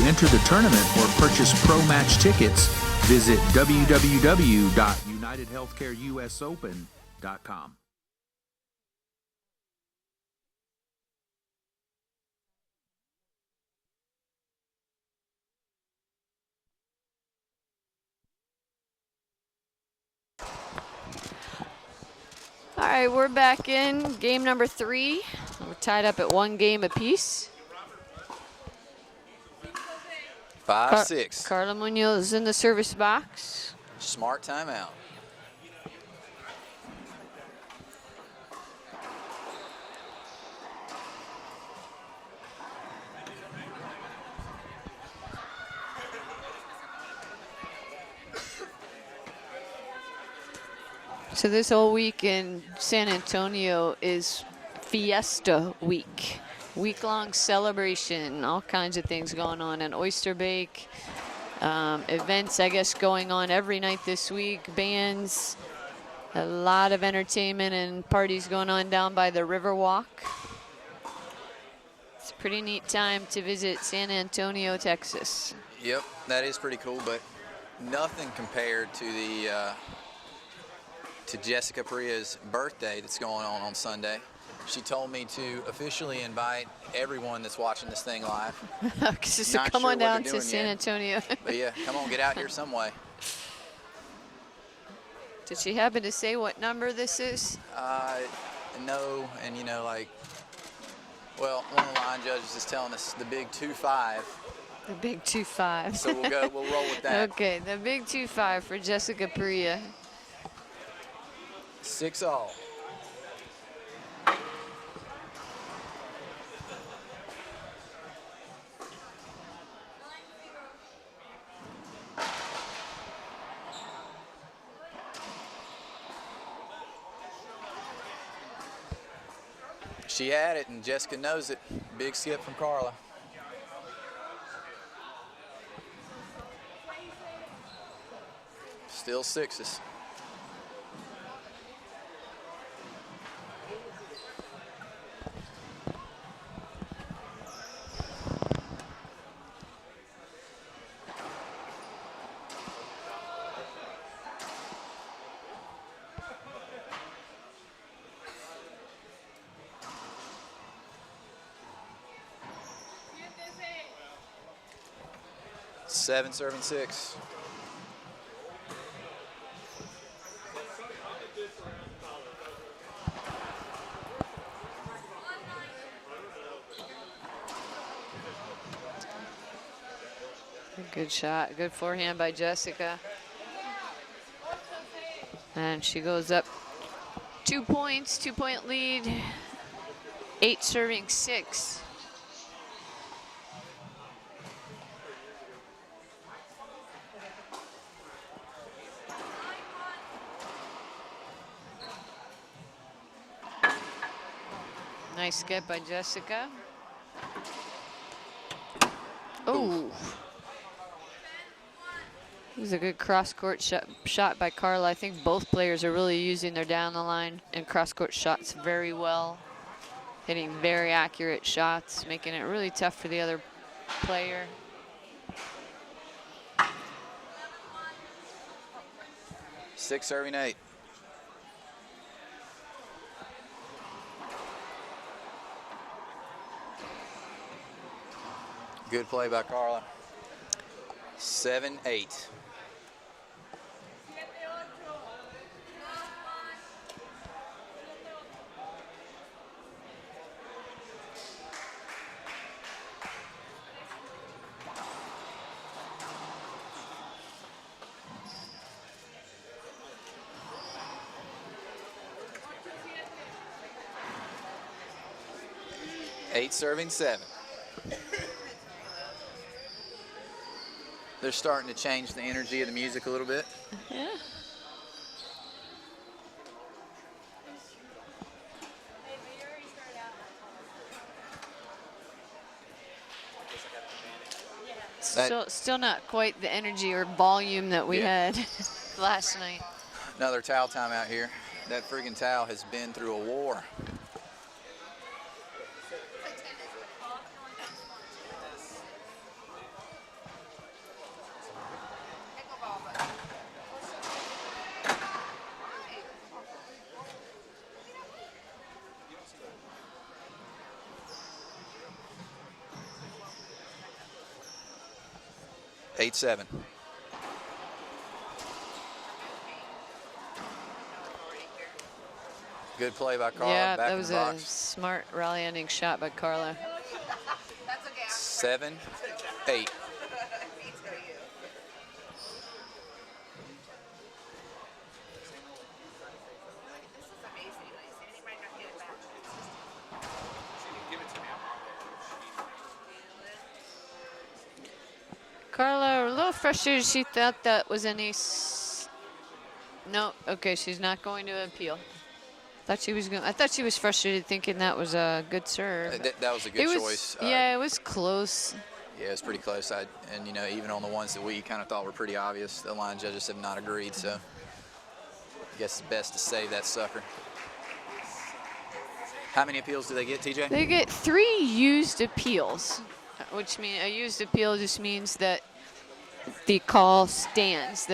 To enter the tournament or purchase pro match tickets, visit www.unitedhealthcareusopen.com. All right, we're back in game number 3. We're tied up at 1 game apiece. 5-6. Carla Munoz in the service box. Smart timeout. So this whole week in San Antonio is Fiesta Week. Week-long celebration, all kinds of things going on. An oyster bake, events, I guess, going on every night this week. Bands, a lot of entertainment and parties going on down by the Riverwalk. It's a pretty neat time to visit San Antonio, Texas. Yep, that is pretty cool, but nothing compared to the to Jessica Parrilla's birthday that's going on Sunday. She told me to officially invite everyone that's watching this thing live. So Not come sure on what down they're to doing San yet. Antonio. But yeah, come on, get out here some way. Did she happen to say what number this is? No, and you know, like, well, one of the line judges is telling us the big 2-5. The big 2-5. So we'll roll with that. Okay, the big 2-5 for Jessica Parrilla. 6-all. She had it, and Jessica knows it. Big skip from Carla. Still 6s. Seven serving 6. Good shot, good forehand by Jessica. And she goes up 2 points, 2-point lead, 8 serving 6. Nice skip by Jessica. Oh. It was a good cross-court shot by Carla. I think both players are really using their down-the-line and cross-court shots very well. Hitting very accurate shots, making it really tough for the other player. Six serving 8. Good play by Carla. 7-8. 8 serving 7. They're starting to change the energy of the music a little bit. Yeah. Still not quite the energy or volume that we had last night. Another towel timeout here. That friggin' towel has been through a war. Eight, 7. Good play by Carla. Yeah, back that in was the a box. smart rally ending shot by Carla. 7, 8. Carla, a little frustrated. She thought that was an ace. No, okay, she's not going to appeal. Thought she was going. I thought she was frustrated, thinking that was a good serve. That was a good choice. Yeah, it was close. Yeah, it was pretty close. And you know, even on the ones that we kind of thought were pretty obvious, the line judges have not agreed. So I guess it's best to save that sucker. How many appeals do they get, TJ? They get 3 used appeals, which means a used appeal just means that the call stands.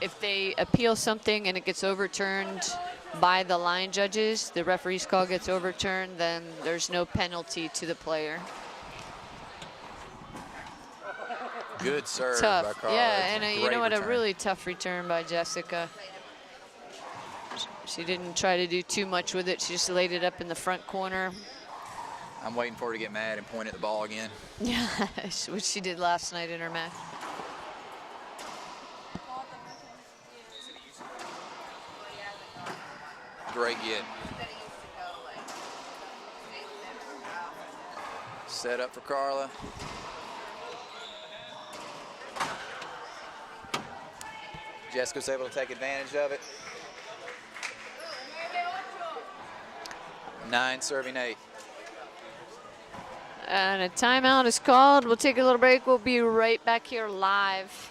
If they appeal something and it gets overturned by the line judges, the referee's call gets overturned, then there's no penalty to the player. Good serve Tough. by Carla. Yeah, and you know what, Great a really tough return by Jessica. She didn't try to do too much with it. She just laid it up in the front corner. I'm waiting for her to get mad and point at the ball again. Yeah, which she did last night in her match. Great get. Set up for Carla. Jessica's able to take advantage of it. 9 serving 8. And a timeout is called. We'll take a little break. We'll be right back here live.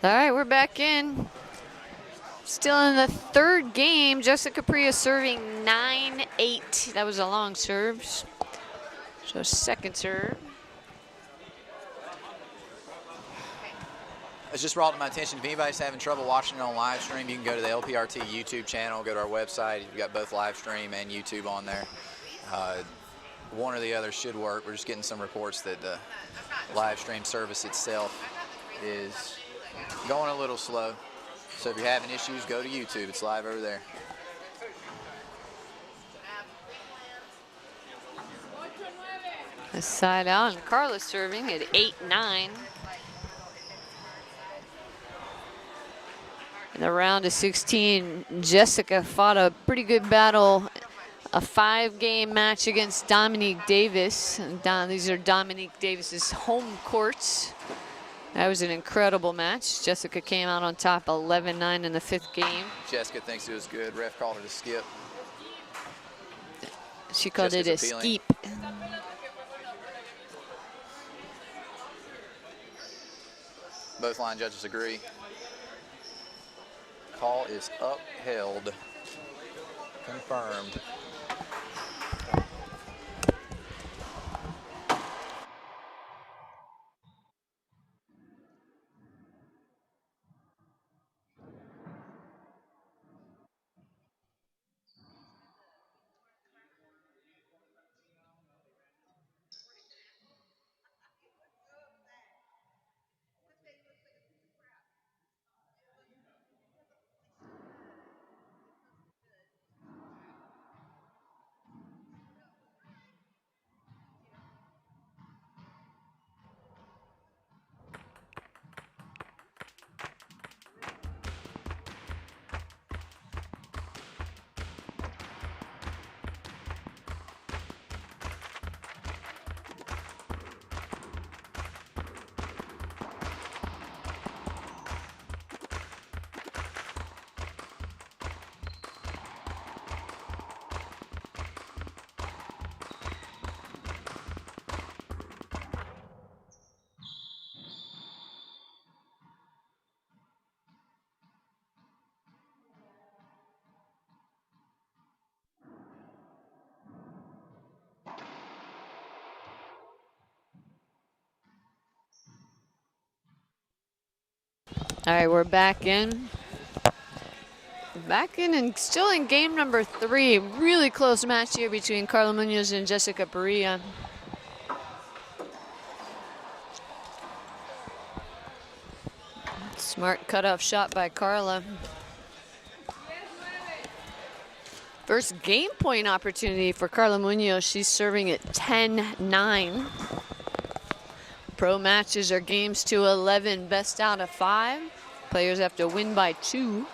All right, we're back in. Still in the 3rd game. Jessica Parrilla serving 9-8. That was a long serve. So 2nd serve. It's just brought to my attention, if anybody's having trouble watching it on live stream, you can go to the LPRT YouTube channel, go to our website. You've got both live stream and YouTube on there. One or the other should work. We're just getting some reports that the live stream service itself is going a little slow. So if you're having issues, go to YouTube. It's live over there. A side out, and Carla serving at 8-9. In the round of 16, Jessica fought a pretty good battle, a 5-game match against Dominique Davis. These are Dominique Davis's home courts. That was an incredible match. Jessica came out on top 11-9 in the 5th game. Jessica thinks it was good. Ref called it a skip. She called it a skeep. Both line judges agree. Call is upheld. confirmed. All right, we're back in. Back in and still in game number 3. Really close match here between Carla Munoz and Jessica Parrilla. Smart cutoff shot by Carla. First game point opportunity for Carla Munoz. She's serving at 10-9. Pro matches are games to 11, best out of 5. Players have to win by 2.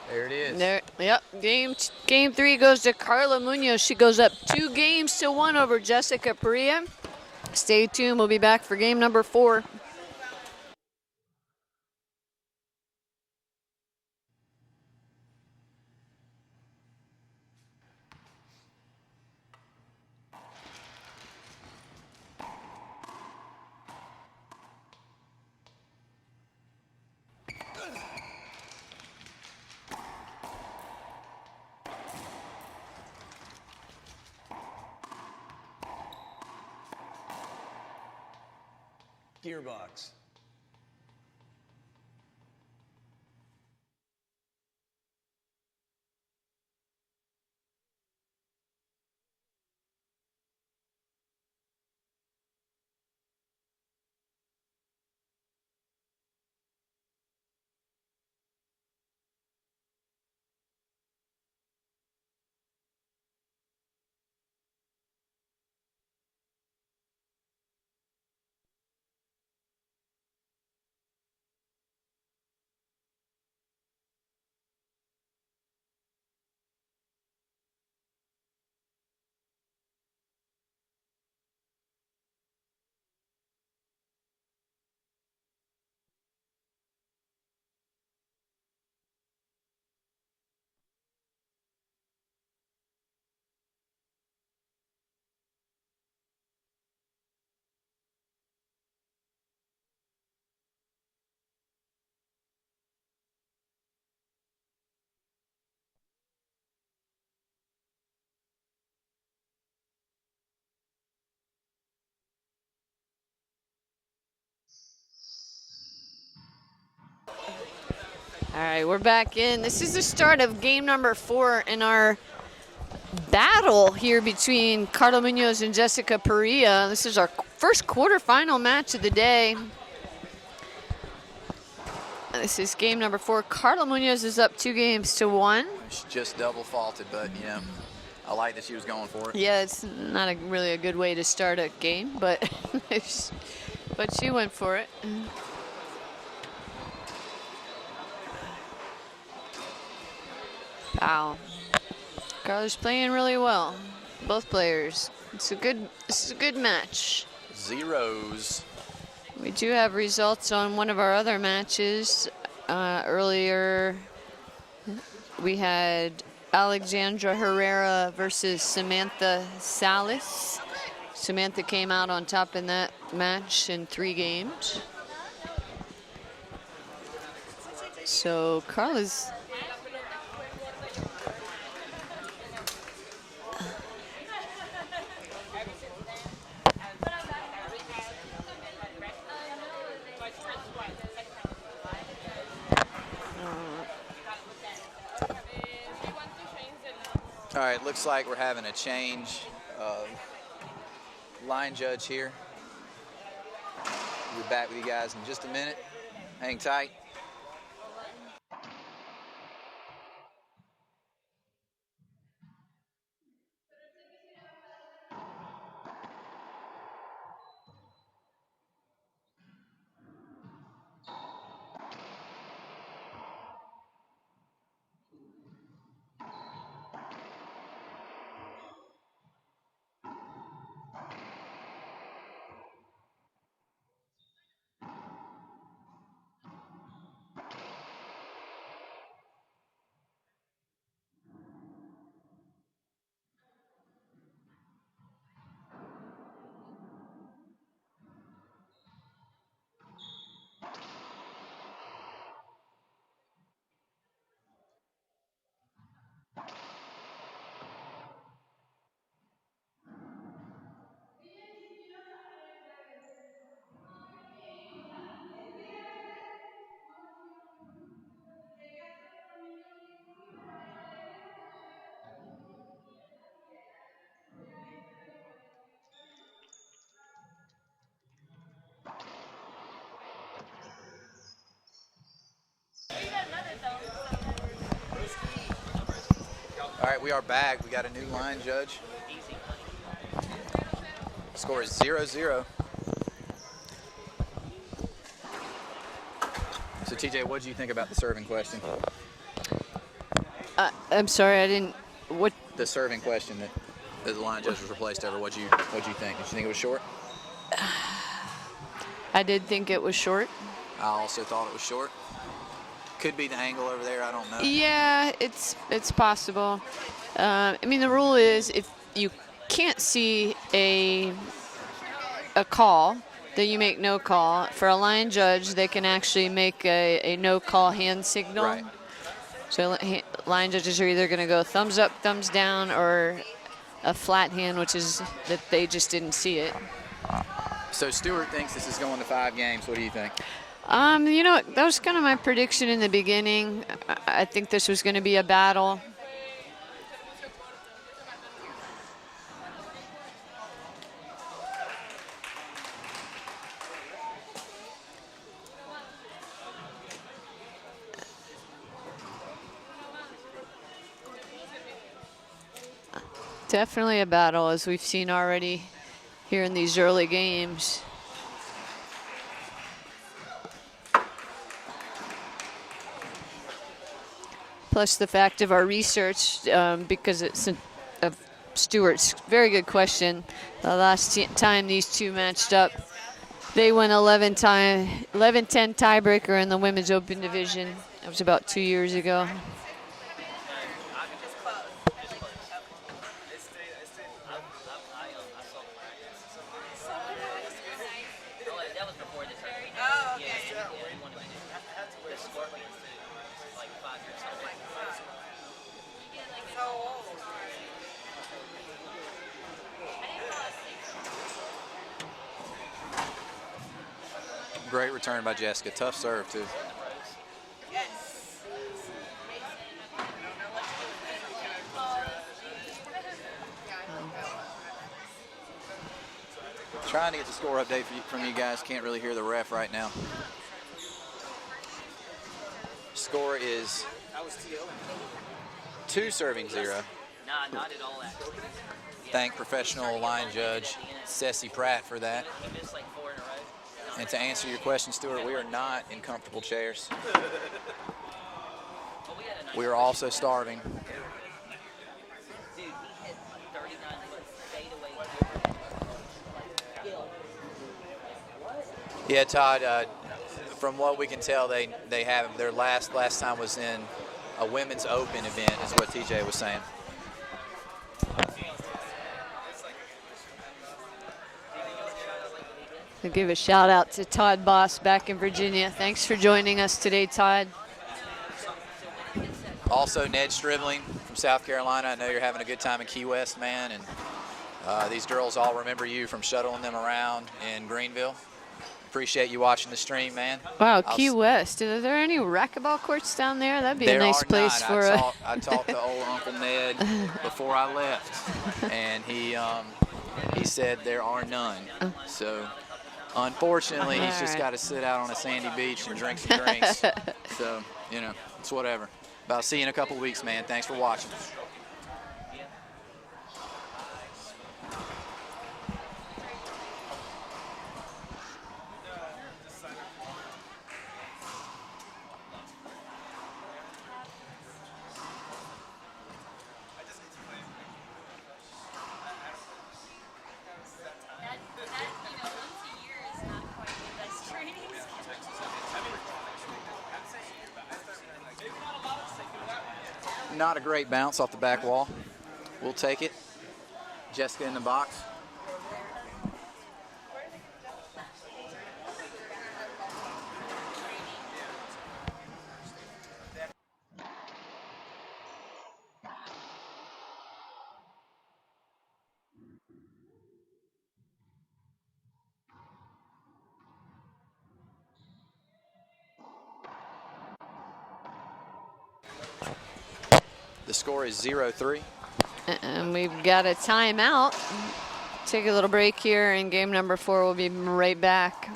There it is. There, yep. Game 3 goes to Carla Munoz. She goes up 2 games to 1 over Jessica Parrilla. Stay tuned. We'll be back for game number 4. Gearbox. All right, we're back in. This is the start of game number 4 in our battle here between Carla Munoz and Jessica Parrilla. This is our first quarterfinal match of the day. This is game number 4. Carla Munoz is up 2 games to 1. She just double faulted, but you know, I like that she was going for it. Yeah, it's not really a good way to start a game, but but she went for it. Wow. Carla's playing really well. Both players. This is a good match. Zeros. We do have results on one of our other matches. Earlier, we had Alexandra Herrera versus Samantha Salas. Samantha came out on top in that match in 3 games. So Carla's All right, looks like we're having a change of line judge here. We'll be back with you guys in just a minute. Hang tight. All right, we are back. We got a new line judge. Score is 0-0. So TJ, what did you think about the serving question? I'm sorry, I didn't. What? The serving question that the line judge was replaced over. What'd you think? Did you think it was short? I did think it was short. I also thought it was short. Could be the angle over there. I don't know. Yeah, it's possible. I mean, the rule is if you can't see a call, then you make no call. For a line judge, they can actually make a no call hand signal. Right. So line judges are either going to go thumbs up, thumbs down, or a flat hand, which is that they just didn't see it. So Stewart thinks this is going to 5 games. What do you think? You know, that was kind of my prediction in the beginning. I think this was going to be a battle. Definitely a battle, as we've seen already here in these early games. Plus the fact of our research, because it's of Stewart's very good question. The last time these two matched up, they won 11-10 tiebreaker in the women's open division. That was about 2 years ago. Great return by Jessica. Tough serve, too. Trying to get the score update from you guys. Can't really hear the ref right now. Score is 2-0. Not at all. Thank professional line judge Ceci Pratt for that. He missed like 4 in a row. And to answer your question, Stuart, we are not in comfortable chairs. We are also starving. Dude, he hit like 39 foot fadeaway. Yeah, Todd, from what we can tell, they have their last time was in a women's open event, is what TJ was saying. I'll give a shout out to Todd Boss back in Virginia. Thanks for joining us today, Todd. Also, Ned Stribling from South Carolina. I know you're having a good time in Key West, man, and these girls all remember you from shuttling them around in Greenville. Appreciate you watching the stream, man. Wow, Key West. Are there any racquetball courts down there? That'd be a nice place for a... I talked to old Uncle Ned before I left, and he said there are none. So, unfortunately, he's just got to sit out on a sandy beach and drink some drinks. So, you know, it's whatever. But I'll see you in a couple weeks, man. Thanks for watching. Not a great bounce off the back wall. We'll take it. Jessica in the box. The score is 0-3. And we've got a timeout. Take a little break here in game number 4. We'll be right back.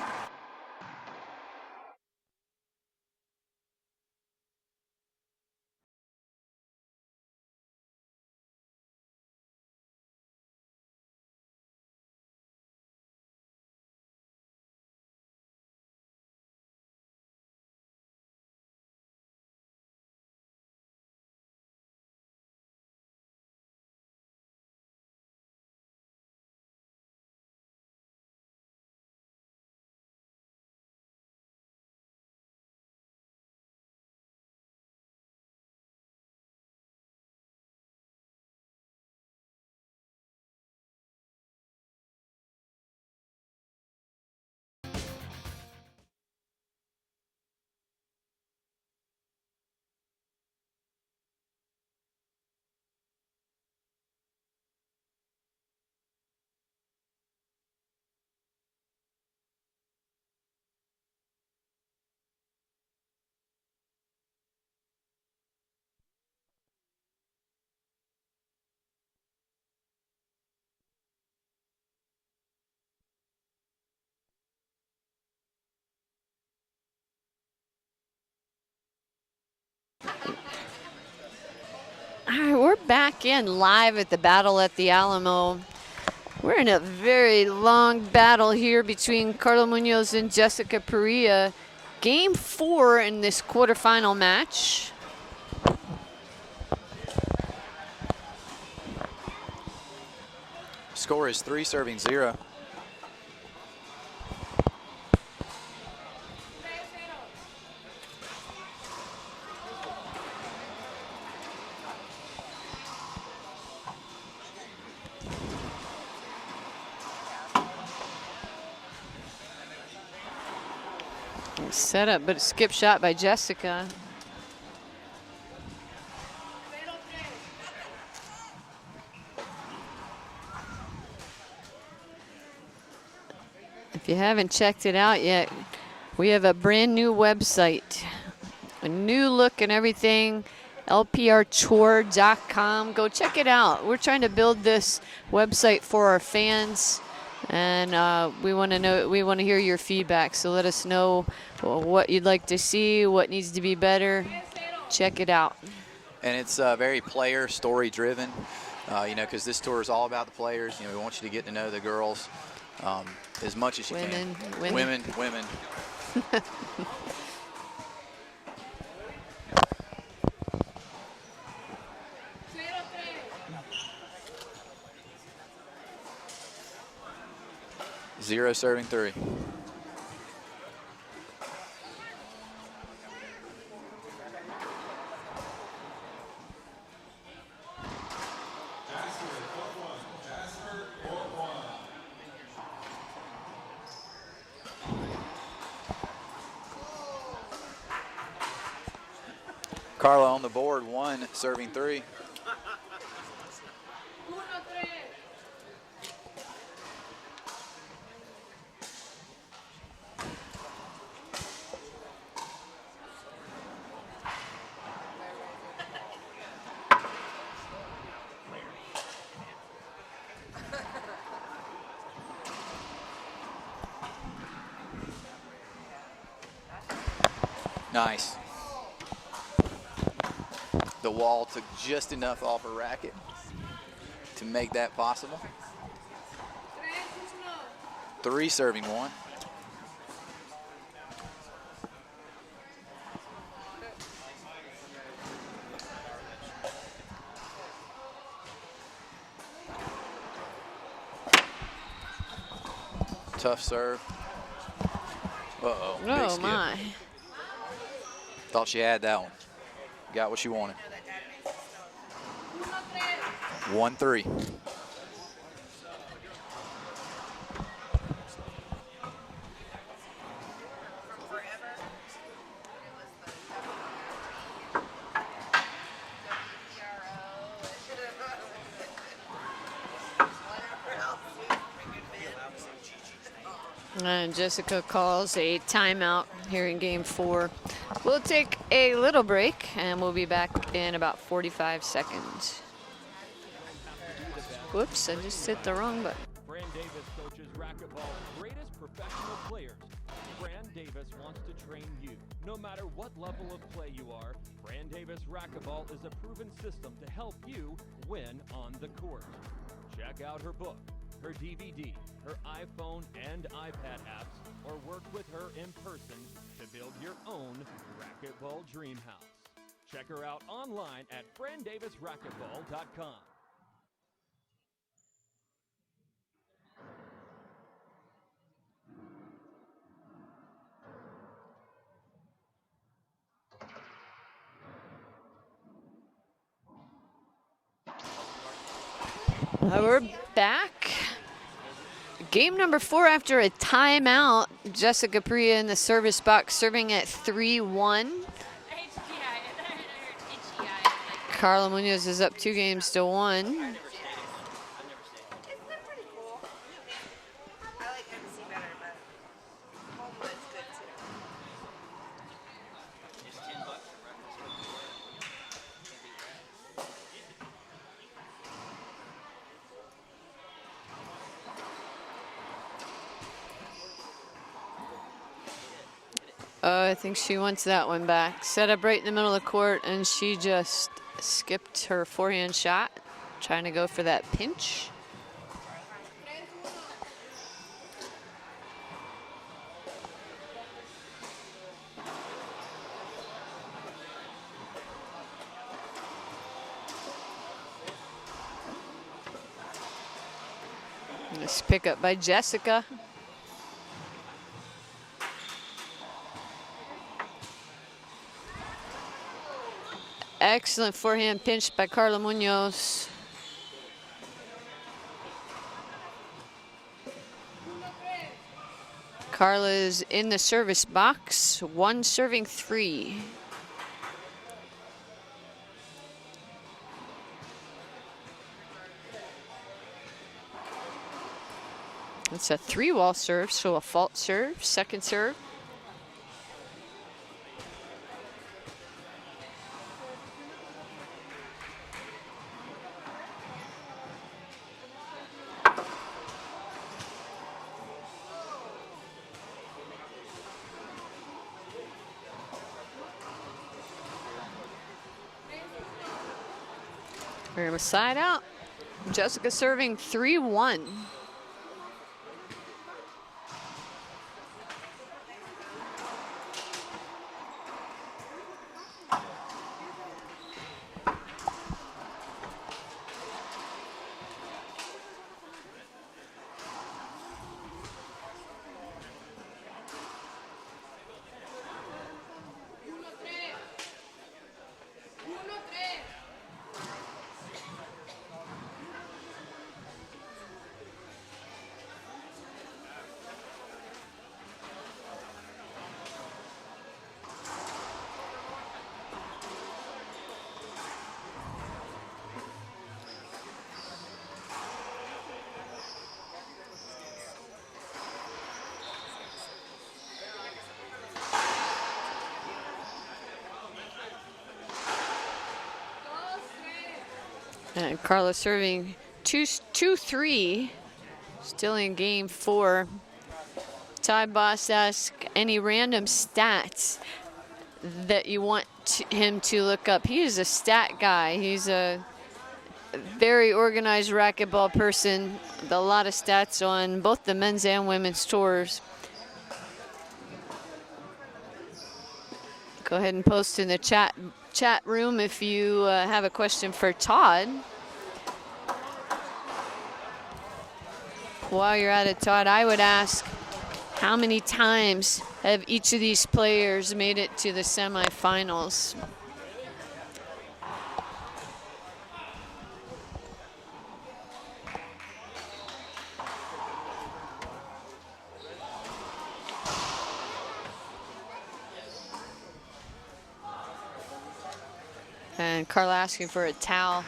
All right, we're back in live at the Battle at the Alamo. We're in a very long battle here between Carla Munoz and Jessica Parrilla. Game 4 in this quarterfinal match. Score is 3-0. Set up, but a skip shot by Jessica. If you haven't checked it out yet, we have a brand new website, a new look and everything, lprtour.com. Go check it out. We're trying to build this website for our fans. And we want to hear your feedback. So let us know what you'd like to see, what needs to be better. Check it out. And it's very player story driven, you know, because this tour is all about the players. You know, we want you to get to know the girls as much as you can. Women. 0 serving 3. Carla on the board, 1 serving 3. Nice. The wall took just enough off her racket to make that possible. 3 serving 1. Tough serve. Uh-oh. Oh, big skip. my. Thought she had that one. Got what she wanted. 1-3. And Jessica calls a timeout here in game 4. We'll take a little break and we'll be back in about 45 seconds. Whoops, I just hit the wrong button. Fran Davis coaches racquetball's greatest professional players. Fran Davis wants to train you. No matter what level of play you are, Fran Davis Racquetball is a proven system to help you win on the court. Check out her book, her DVD, her iPhone and iPad apps, or work with her in person to build your own racquetball dream house. Check her out online at frandavisracquetball.com. We're back. Game number 4 after a timeout. Jessica Parrilla in the service box serving at 3-1. Carla Munoz is up 2 games to 1. Isn't that pretty cool? I like MC better, but Homewood's good too. I think she wants that one back. Set up right in the middle of the court, and she just skipped her forehand shot, trying to go for that pinch. Nice pickup by Jessica. Excellent forehand pinch by Carla Munoz. Carla is in the service box, 1 serving 3. It's a 3-wall serve, so a fault serve, second serve. We're going to side out. Jessica serving 3-1. And Carla serving 2-3, still in game 4. Ty Boss asks any random stats that you want him to look up. He is a stat guy. He's a very organized racquetball person with a lot of stats on both the men's and women's tours. Go ahead and post in the chat room if you have a question for Todd. While you're at it, Todd, I would ask, how many times have each of these players made it to the semifinals? And Carla asking for a towel.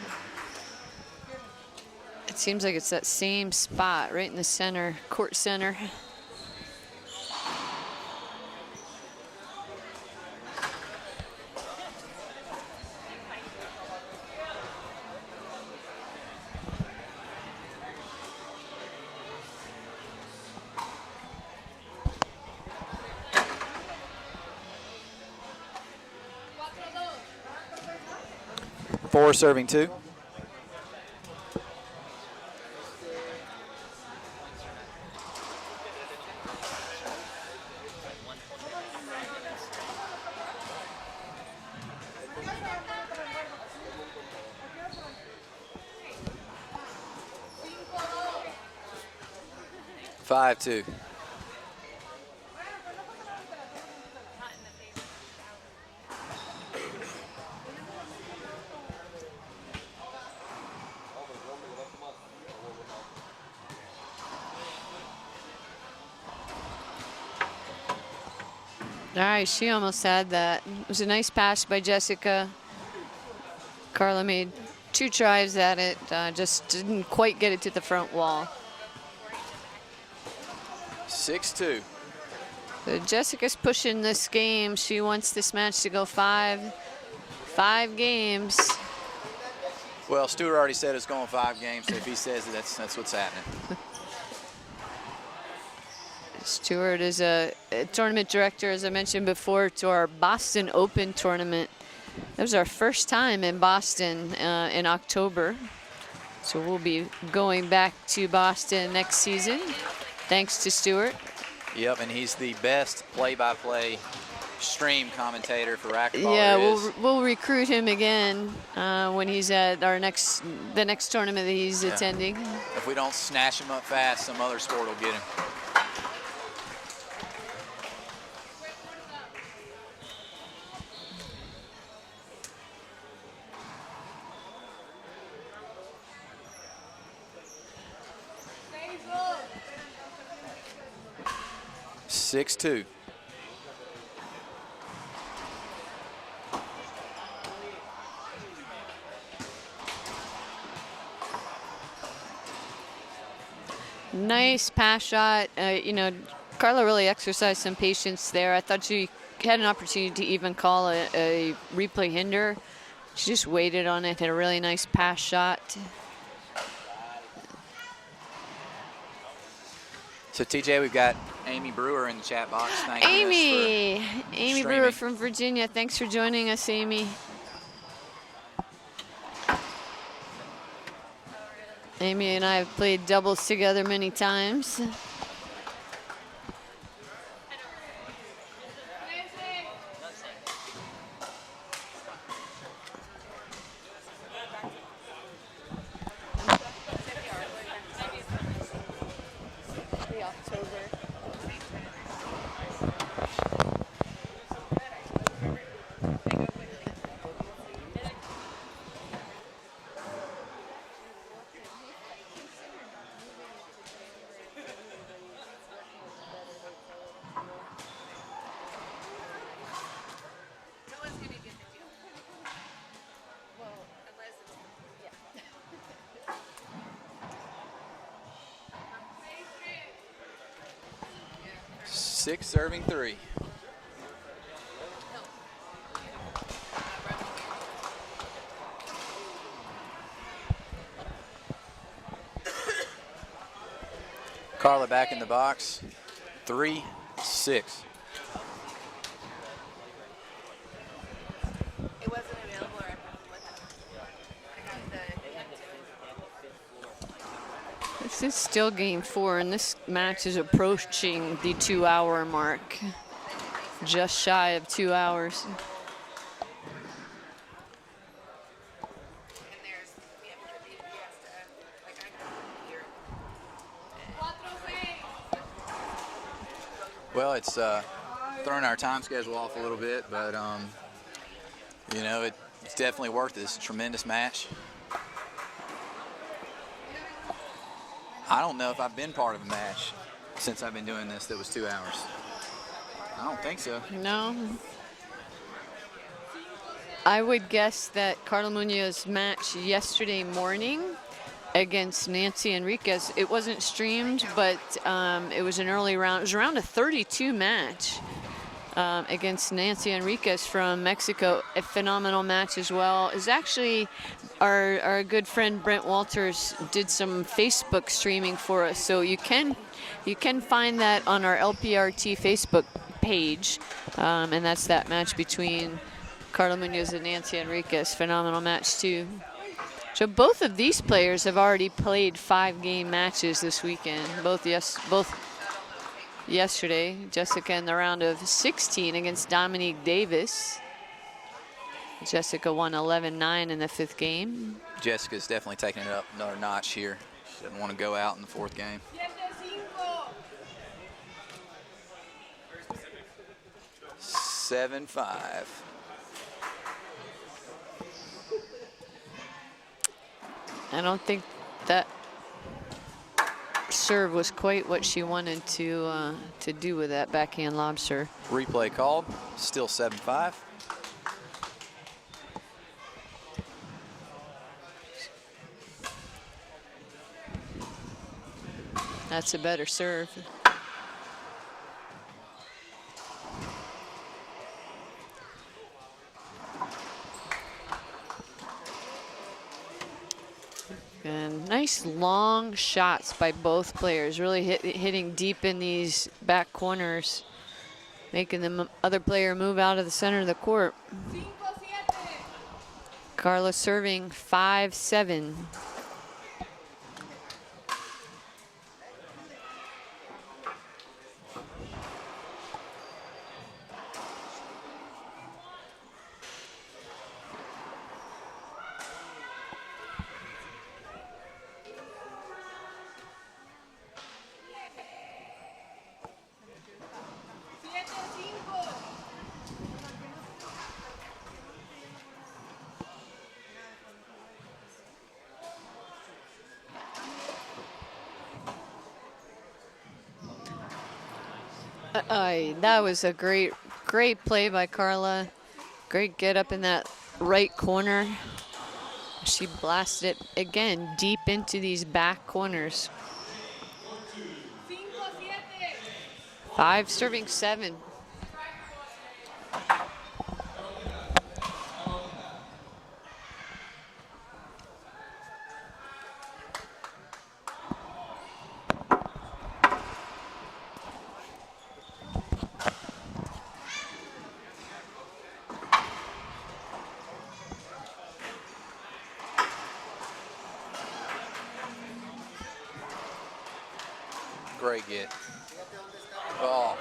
It seems like it's that same spot right in the center, court center. Four serving 2. Five, 2. All right, she almost had that. It was a nice pass by Jessica. Carla made 2 tries at it, just didn't quite get it to the front wall. 6-2. So Jessica's pushing this game. She wants this match to go 5 games. Well, Stewart already said it's going 5 games, so if he says it, that's what's happening. Stewart is a tournament director, as I mentioned before, to our Boston Open tournament. That was our first time in Boston in October. So we'll be going back to Boston next season, thanks to Stewart. Yep, and he's the best play-by-play stream commentator for racquetball. Yeah, we'll recruit him again when he's at our the next tournament that he's attending. If we don't snatch him up fast, some other sport will get him. Six, 2. Nice pass shot. You know, Carla really exercised some patience there. I thought she had an opportunity to even call a replay hinder. She just waited on it, had a really nice pass shot. So TJ, we've got Amy Brewer in the chat box. Thank you. Amy Brewer from Virginia. Thanks for joining us, Amy. Amy and I have played doubles together many times. Six serving 3. Carla back in the box. 3-6. It wasn't available, or I probably would have. I got the This is still game 4, and this match is approaching the 2-hour mark. Just shy of 2 hours. and there's we have to like I got here. Well, it's thrown our time schedule off a little bit, but you know, it's definitely worth it. It's a tremendous match. I don't know if I've been part of a match since I've been doing this that was 2 hours. I don't think so. No. I would guess that Carla Munoz's match yesterday morning against Nancy Enriquez, it wasn't streamed, but it was an early round. It was around a 32 match against Nancy Enriquez from Mexico. A phenomenal match as well. Is actually our good friend Brent Walters did some Facebook streaming for us, so you can find that on our LPRT Facebook page, and that's that match between Carla Munoz and Nancy Enriquez. Phenomenal match too. So both of these players have already played 5-game matches this weekend. Both yesterday. Jessica in the round of 16 against Dominique Davis. Jessica won 11-9 in the 5th game. Jessica's definitely taking it up another notch here. She doesn't want to go out in the 4th game. 7-5. I don't think that serve was quite what she wanted to do with that backhand lob serve. Replay called. Still 7-5. That's a better serve. And nice long shots by both players, really hitting deep in these back corners, making the other player move out of the center of the court. Carla serving 5-7. That was a great play by Carla. Great get up in that right corner. She blasted it again deep into these back corners. 5 serving 7. Great get. Oh.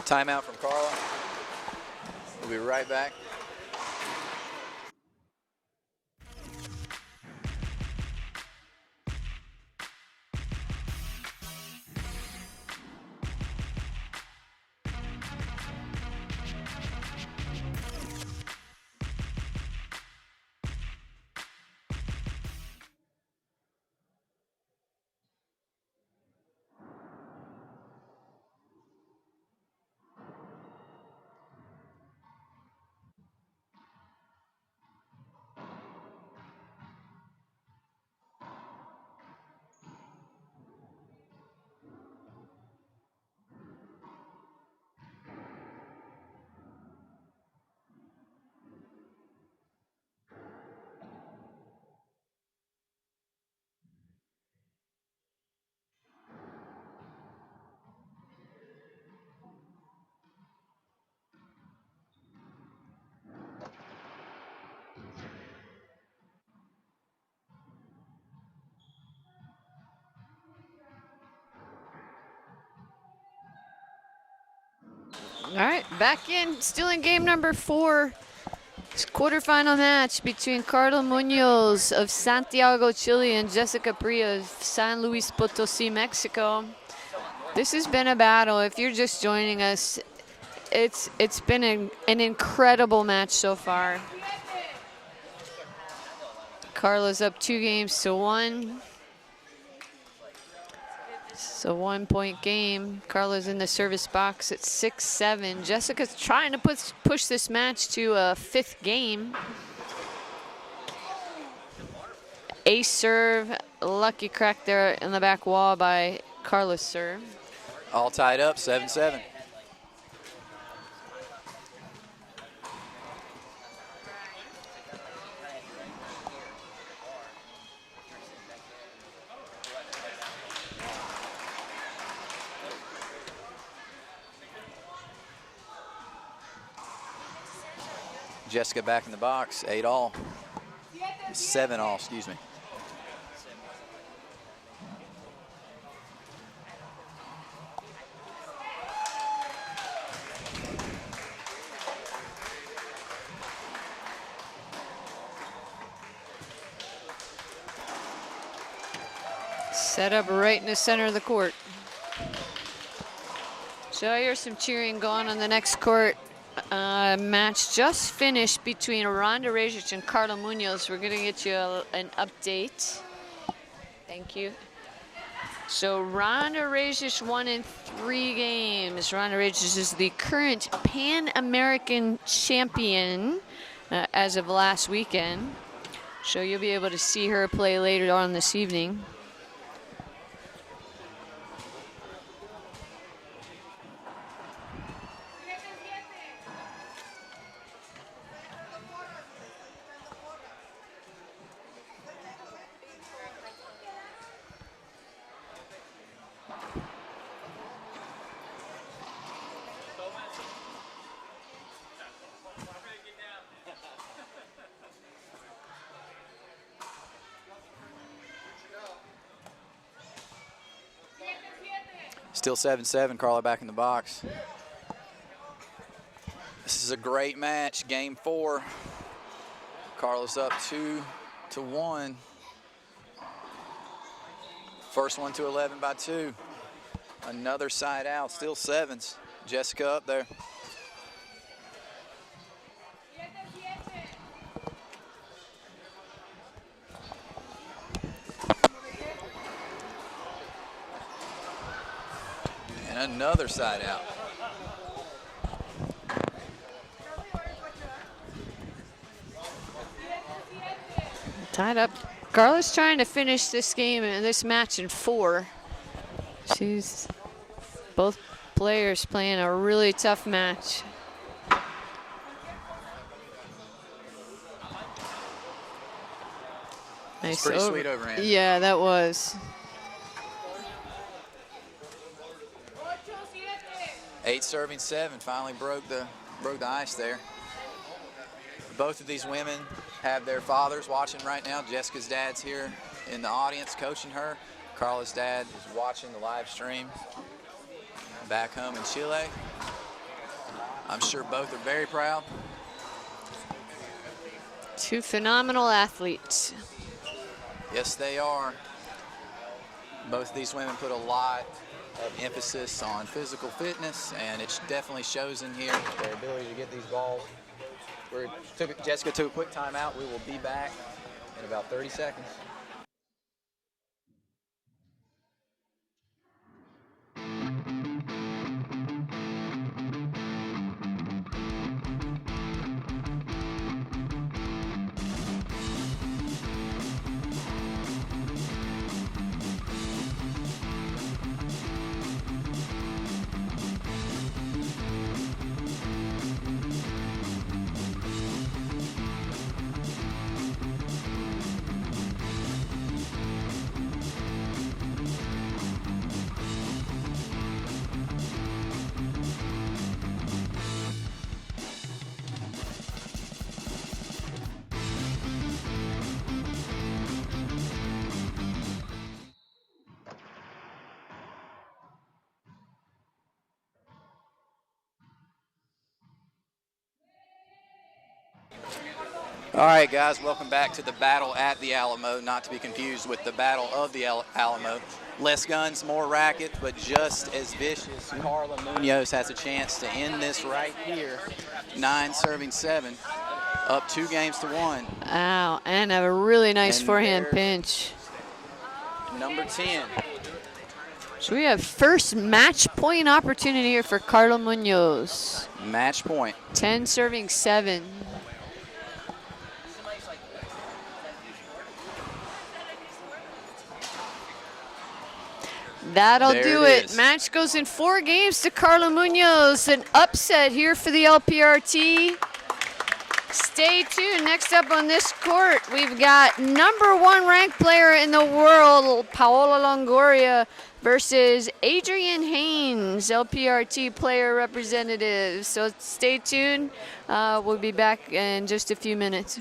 Timeout from Carla. We'll be right back. All right, back in, still in game number 4. It's quarterfinal match between Carla Munoz of Santiago, Chile, and Jessica Parrilla of San Luis Potosí, Mexico. This has been a battle. If you're just joining us, it's been an incredible match so far. Carla's up 2-1. It's a 1-point game. Carla's in the service box at 6-7. Jessica's trying to push this match to a 5th game. Ace serve, lucky crack there in the back wall by Carla's serve. All tied up, 7-7. Jessica back in the box, 8-all. 7-all, excuse me. Set up right in the center of the court. So I hear some cheering going on the next court. Match just finished between Rhonda Rajic and Carla Munoz. We're going to get you an update. Thank you. So Rhonda Rajic won in 3 games. Rhonda Rajic is the current Pan American champion as of last weekend. So you'll be able to see her play later on this evening. Still 7-7, Carla back in the box. This is a great match, game 4. Carla's up 2-1. First one to 11 by 2. Another side out, still 7s. Jessica up there. Another side out. Tied up. Carla's trying to finish this game and this match in 4. She's both players playing a really tough match. Nice. Pretty sweet overhand. Yeah, that was. 8 serving 7, finally broke the ice there. Both of these women have their fathers watching right now. Jessica's dad's here in the audience coaching her. Carla's dad is watching the live stream back home in Chile. I'm sure both are very proud. 2 phenomenal athletes. Yes, they are. Both of these women put a lot of emphasis on physical fitness, and it definitely shows in here their ability to get these balls. Jessica took a quick timeout. We will be back in about 30 seconds. All right, guys, welcome back to the Battle at the Alamo, not to be confused with the Battle of the Alamo. Less guns, more racket, but just as vicious. Carla Munoz has a chance to end this right here. 9-7, up 2-1. Wow, and a really nice And forehand there's pinch. Number 10. So we have first match point opportunity here for Carla Munoz. Match point. 10-7. That'll There do it it. is. Match goes in 4 games to Carla Munoz. An upset here for the LPRT. Stay tuned. Next up on this court, we've got #1 ranked player in the world, Paola Longoria, versus Adrian Haynes, LPRT player representative. So stay tuned. We'll be back in just a few minutes.